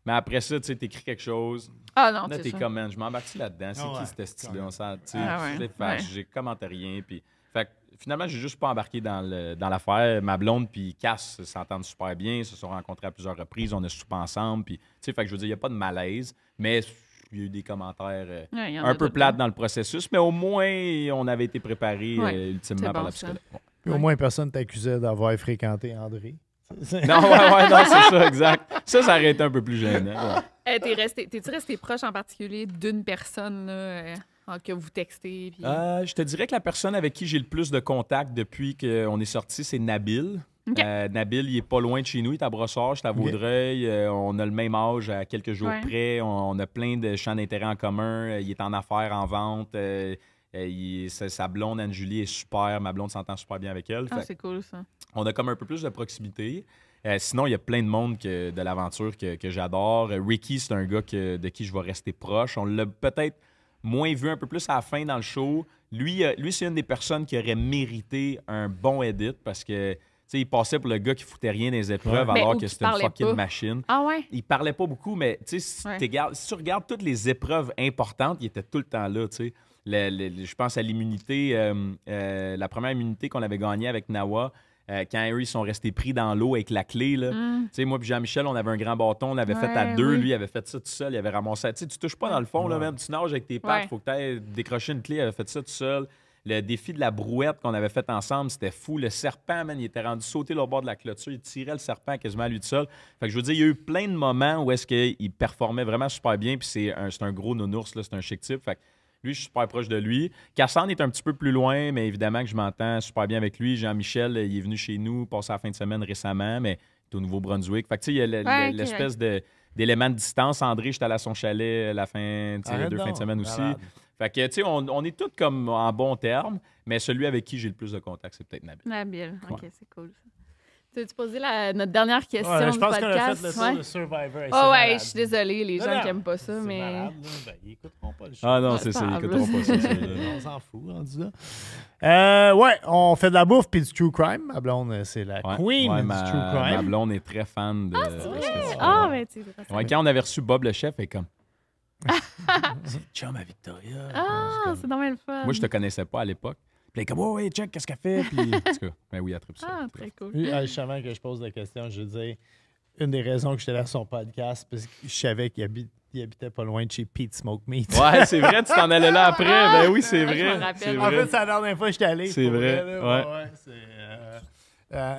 Mais après ça, tu sais, t'écris quelque chose. Ah non, là, t'es comme, man, je m'embarque là-dedans. C'est qui ce style-là? J'ai commenté rien, puis... Fait que finalement, j'ai juste pas embarqué dans l'affaire. Ma blonde puis Cass s'entendent super bien, se sont rencontrés à plusieurs reprises, on a soupé ensemble. Puis, tu sais, fait que je veux dire, il n'y a pas de malaise, mais il y a eu des commentaires un peu plates dans le processus, mais au moins, on avait été préparés ultimement par la psychologue. Puis au moins, personne t'accusait d'avoir fréquenté André. Non, non, c'est ça, exact. Ça aurait été un peu plus gênant. T'es-tu resté proche en particulier d'une personne, là? Que vous textez? Puis... je te dirais que la personne avec qui j'ai le plus de contact depuis qu'on est sorti, c'est Nabil. Okay. Nabil, il est pas loin de chez nous, il est à Brossard, je suis à Vaudreuil. On a le même âge à quelques jours près. On a plein de champs d'intérêt en commun. Il est en affaires, en vente. Sa blonde, Anne-Julie, est super. Ma blonde s'entend super bien avec elle. C'est cool, ça. On a comme un peu plus de proximité. Sinon, il y a plein de monde de l'aventure que j'adore. Ricky, c'est un gars de qui je vais rester proche. On l'a peut-être moins vu un peu plus à la fin dans le show. lui c'est une des personnes qui aurait mérité un bon edit parce que il passait pour le gars qui foutait rien dans les épreuves alors que c'était une fucking machine. Ah ouais? Il parlait pas beaucoup, mais si tu regardes toutes les épreuves importantes, il était tout le temps là. Je pense à l'immunité, la première immunité qu'on avait gagnée avec Nawa. Quand eux, ils sont restés pris dans l'eau avec la clé. Là. Moi et Jean-Michel, on avait un grand bâton, on l'avait fait à deux. Lui, il avait fait ça tout seul, il avait ramassé. Tu touches pas dans le fond, là, même. Tu nages avec tes pattes, il faut que tu ailles décrocher une clé, il avait fait ça tout seul. Le défi de la brouette qu'on avait fait ensemble, c'était fou. Le serpent, man, il était rendu sauter au bord de la clôture. Il tirait le serpent quasiment à lui tout seul. Fait que je veux dire, il y a eu plein de moments où est-ce qu'il performait vraiment super bien. Puis c'est un gros nounours, là, c'est un chic type. Fait que lui, je suis super proche de lui. Cassandre est un petit peu plus loin, mais évidemment que je m'entends super bien avec lui. Jean-Michel, il est venu chez nous, passer la fin de semaine récemment, mais il est au Nouveau-Brunswick. Fait que tu sais, il y a l'espèce d'élément de distance. André, j'étais allé à son chalet la fin, les 2 fins de semaine aussi. Fait que, tu sais, on est tous comme en bon terme, mais celui avec qui j'ai le plus de contact, c'est peut-être Nabil. Nabil, OK, c'est cool. Tu posais notre dernière question du podcast. Je pense qu'on a fait le tour de Survivor. Oh ouais, je suis désolée, les gens qui n'aiment pas ça, mais... Malade, ils n'écouteront pas le show. Ah non, c'est ça, ils n'écouteront pas ça. On s'en fout, rendu là. Ouais, on fait de la bouffe puis du true crime. Ma blonde, c'est la queen du true crime. Ma blonde est très fan de... c'est vrai? Ah, ben tu sais. Quand on avait reçu Bob le chef, elle est comme... C'est chum à Victoria. Ah, c'est dommage le fun. Moi, je te connaissais pas à l'époque. Puis elle est comme, oh, ouais, check, qu'est-ce qu'elle fait? Puis, en tout cas, ben oui, elle tripe ça. Ah, très cool. Justement, que je pose la question, je veux dire, une des raisons que j'étais là à son podcast, parce que je savais qu'il habitait pas loin de chez Pete Smoke Meat. Ouais, c'est vrai, tu t'en allais là après. Ben oui, c'est vrai. En fait, c'est la dernière fois que j'étais allé. C'est vrai.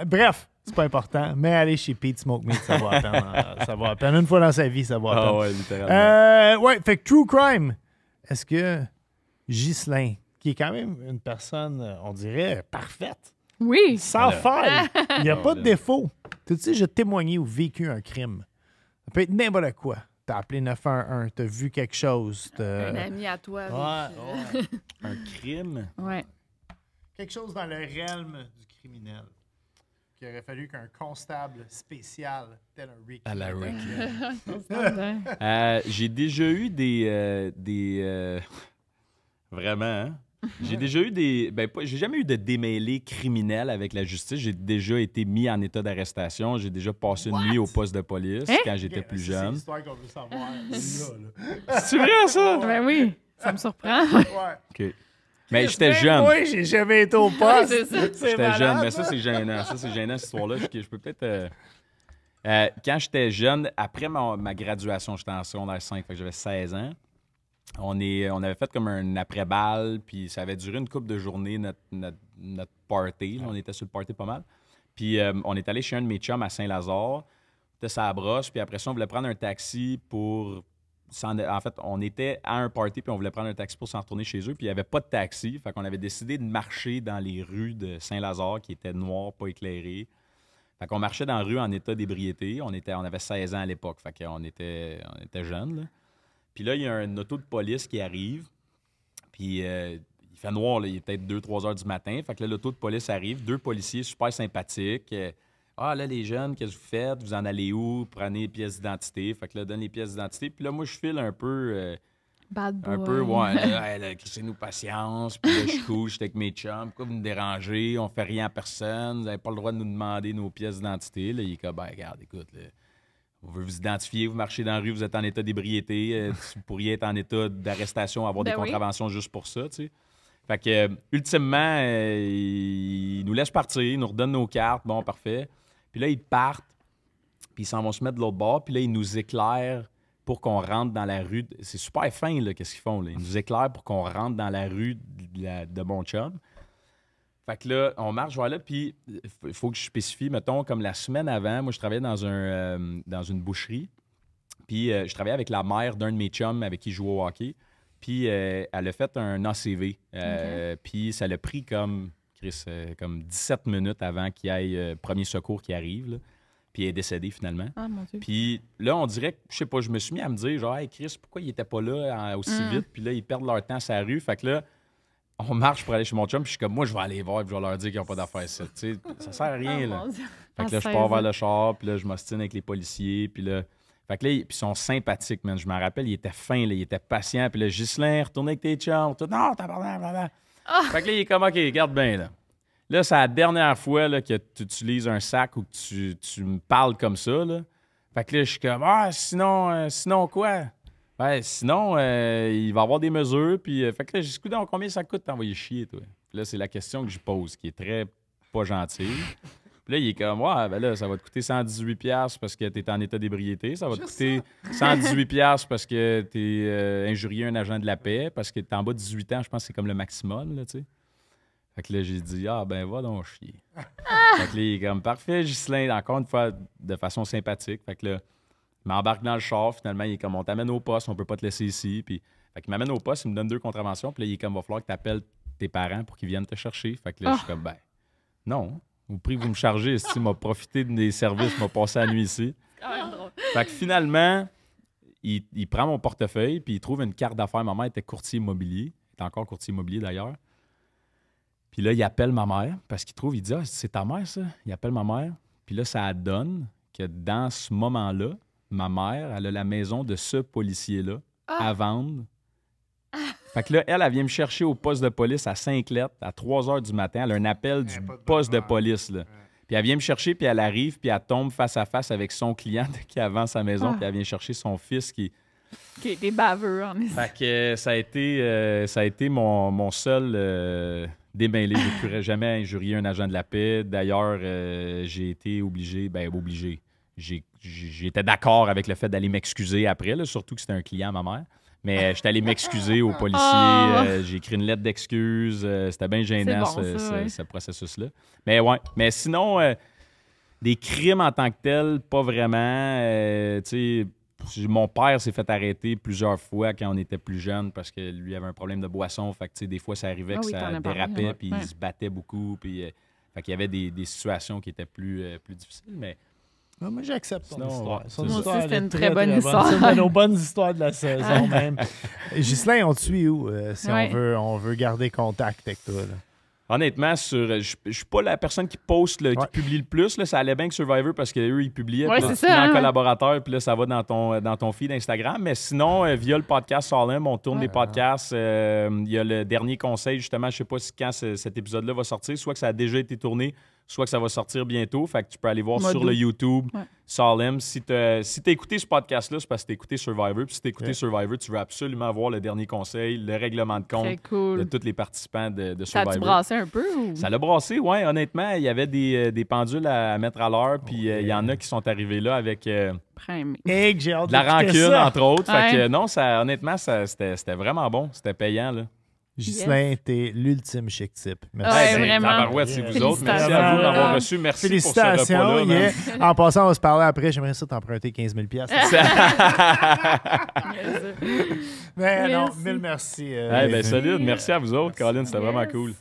Bref, c'est pas important, mais aller chez Pete Smoke Meat, ça vaut la peine. Une fois dans sa vie, ça vaut la peine. Ah ouais, littéralement. Ouais, fait que True Crime, est-ce que Ghislain, qui est quand même une personne, on dirait, parfaite, oui, sans faille, il n'y a pas de défaut. Tu sais, j'ai témoigné ou vécu un crime. Ça peut être n'importe quoi. T'as appelé 911, t'as vu quelque chose. Un ami à toi. Ouais. Un crime? Ouais. Quelque chose dans le realm du criminel. Qu'il aurait fallu qu'un constable spécial, tel un Rick. À la Rick. Hein? J'ai déjà eu des vraiment, hein? J'ai déjà eu j'ai jamais eu de démêlés criminels avec la justice. J'ai déjà été mis en état d'arrestation. J'ai déjà passé une nuit au poste de police quand j'étais plus jeune. C'est l'histoire qu'on veut savoir. C'est vrai, ça? Ben oui, ça me surprend. OK. Mais j'étais jeune. Moi, j'ai jamais été au poste. C'est ça. J'étais jeune, mais ça, c'est gênant. Ça, c'est gênant, cette histoire-là. Je peux peut-être... quand j'étais jeune, après ma graduation, j'étais en secondaire 5, fait que j'avais 16 ans. On avait fait comme un après-balle, puis ça avait duré une couple de journées, notre party. Là, on était sur le party pas mal. Puis on est allé chez un de mes chums à Saint-Lazare. C'était sa brosse, puis après ça, on voulait prendre un taxi pour... En fait, on était à un party, puis on voulait prendre un taxi pour s'en retourner chez eux, puis il n'y avait pas de taxi. Fait qu'on avait décidé de marcher dans les rues de Saint-Lazare, qui étaient noires, pas éclairées. Fait qu'on marchait dans la rue en état d'ébriété. On avait 16 ans à l'époque, fait qu'on était jeunes, là. Puis là, il y a un auto de police qui arrive. Puis il fait noir, là, il est peut-être 2-3 heures du matin. Fait que là, l'auto de police arrive. 2 policiers super sympathiques. Ah, là, les jeunes, qu'est-ce que vous faites? Vous en allez où? Prenez les pièces d'identité. Fait que là, donne les pièces d'identité. Puis là, moi, je file un peu... Bad boy. Un peu, ouais. Là, crissez-nous patience. Puis là, je couche, j'étais avec mes chums. Pourquoi vous me dérangez? On fait rien à personne. Vous n'avez pas le droit de nous demander nos pièces d'identité. Là, il est comme, ben, regarde, écoute, là, on veut vous identifier, vous marchez dans la rue, vous êtes en état d'ébriété, vous pourriez être en état d'arrestation, avoir des contraventions juste pour ça, tu sais. Fait que, ultimement, ils nous laissent partir, ils nous redonnent nos cartes, bon, parfait. Puis là, ils partent, puis ils s'en vont se mettre de l'autre bord, puis là, ils nous éclairent pour qu'on rentre dans la rue. C'est super fin, là, qu'est-ce qu'ils font, là. Ils nous éclairent pour qu'on rentre dans la rue de mon chum. Fait que là, on marche vers là, puis il faut que je spécifie, mettons, comme la semaine avant, moi, je travaillais dans une boucherie, puis je travaillais avec la mère d'un de mes chums avec qui je jouais au hockey, puis elle a fait un ACV, puis ça l'a pris comme 17 minutes avant qu'il y ait premier secours qui arrive, là, puis elle est décédée finalement. Ah, mon Dieu. Puis là, on dirait que, je sais pas, je me suis mis à me dire, genre, hey, Chris, pourquoi il était pas là aussi vite, puis là, ils perdent leur temps sur la rue, fait que là, on marche pour aller chez mon chum, puis je suis comme, moi, je vais aller voir, puis je vais leur dire qu'ils n'ont pas d'affaires ici. Tu sais, ça sert à rien, là. Fait que là, je pars vers le char, puis là, je m'ostine avec les policiers, puis là... Fait que là, ils sont sympathiques, man. Je me rappelle, ils étaient fins, là, ils étaient patients, puis là, Ghislain, retourne avec tes chums. Non, t'as parlé, blablabla. Fait que là, il est comme, OK, regarde bien, là. Là, c'est la dernière fois là, que tu utilises un sac ou que tu me parles comme ça, là. Fait que là, je suis comme, sinon quoi? Ben, sinon, il va y avoir des mesures. Puis, fait que là, j'ai dit, combien ça coûte d'envoyer chier, toi? Puis là, c'est la question que je pose, qui est très pas gentille. Puis là, il est comme, ben là, ça va te coûter 118$ parce que tu es en état d'ébriété. Ça va te coûter 118$ parce que tu es injurié un agent de la paix, parce que tu es en bas de 18 ans, je pense que c'est comme le maximum, là, tu sais. Fait que là, j'ai dit, ben, va donc chier. Fait que là, il est comme, parfait, Ghislain, encore une fois, de façon sympathique. Fait que là, il m'embarque dans le char. Finalement, il est comme, on t'amène au poste, on peut pas te laisser ici. Puis, fait qu'il m'amène au poste, il me donne 2 contraventions. Puis là, il est comme, va falloir que tu appelles tes parents pour qu'ils viennent te chercher. Fait que là, je suis comme, ben, non. Au prix que vous me chargez, si m'a profité des services, m'a passé la nuit ici. Fait que finalement, il prend mon portefeuille, puis il trouve une carte d'affaires. Ma mère était courtier immobilier. Elle était encore courtier immobilier d'ailleurs. Puis là, il appelle ma mère, parce il dit, c'est ta mère, ça? Il appelle ma mère. Puis là, ça donne que dans ce moment-là, ma mère, elle a la maison de ce policier-là à vendre. Fait que là, elle vient me chercher au poste de police à Sainte-Lettre à 3 h du matin. Elle a un appel du poste de police, là. Puis elle vient me chercher, puis elle arrive, puis elle tombe face à face avec son client qui a vendu sa maison, puis elle vient chercher son fils qui était baveux, en effet. Fait que ça a été mon seul démêlé. Je ne pourrais jamais injurier un agent de la paix. D'ailleurs, j'ai été obligé. J'étais d'accord avec le fait d'aller m'excuser après, là, surtout que c'était un client à ma mère. Mais j'étais allé m'excuser aux policiers. J'ai écrit une lettre d'excuse. C'était bien gênant, ce processus-là. Mais ouais. Mais sinon, des crimes en tant que tels, pas vraiment. Tu sais, mon père s'est fait arrêter plusieurs fois quand on était plus jeune parce que lui avait un problème de boisson. Fait que, des fois, ça arrivait que ça dérapait, puis il se battait beaucoup. Puis, fait qu'il y avait des situations qui étaient plus difficiles. Mais moi, j'accepte ton histoire. Son histoire, c'était une très bonne histoire. C'est une de nos bonnes histoires de la saison, même. Ghislain, on te suit où si on veut garder contact avec toi? Là? Honnêtement, je suis pas la personne qui poste, qui publie le plus. Là, ça allait bien que Survivor parce qu'eux, ils publiaient. Ouais, c'est ça. En collaborateur, puis là, ça va dans ton feed Instagram. Mais sinon, via le podcast Salem, on tourne les podcasts. Il y a le dernier conseil, justement, je sais pas quand cet épisode-là va sortir. Soit que ça a déjà été tourné, soit que ça va sortir bientôt. Fait que tu peux aller voir sur le YouTube Salem. Si tu as écouté ce podcast-là, c'est parce que tu as écouté Survivor. Puis si tu as écouté Survivor, tu veux absolument voir le dernier conseil, le règlement de compte de tous les participants de Survivor. Ça a-tu brassé un peu? Ou? Ça l'a brassé, oui. Honnêtement, il y avait des pendules à mettre à l'heure. Puis il y en a qui sont arrivés là avec j'ai hâte de la rancune, entre autres. Ouais. Fait que non, honnêtement, c'était vraiment bon. C'était payant, là. Ghislain, t'es l'ultime chic type. Merci. Ouais, vraiment. Tabarouette, c'est vous autres. Merci à vous de m'avoir reçu. Merci pour ce repas-là. En passant, on va se parler après. J'aimerais ça t'emprunter 15 000 $. Mais non, mille merci. Solide. Merci à vous autres, Colin. C'était vraiment cool.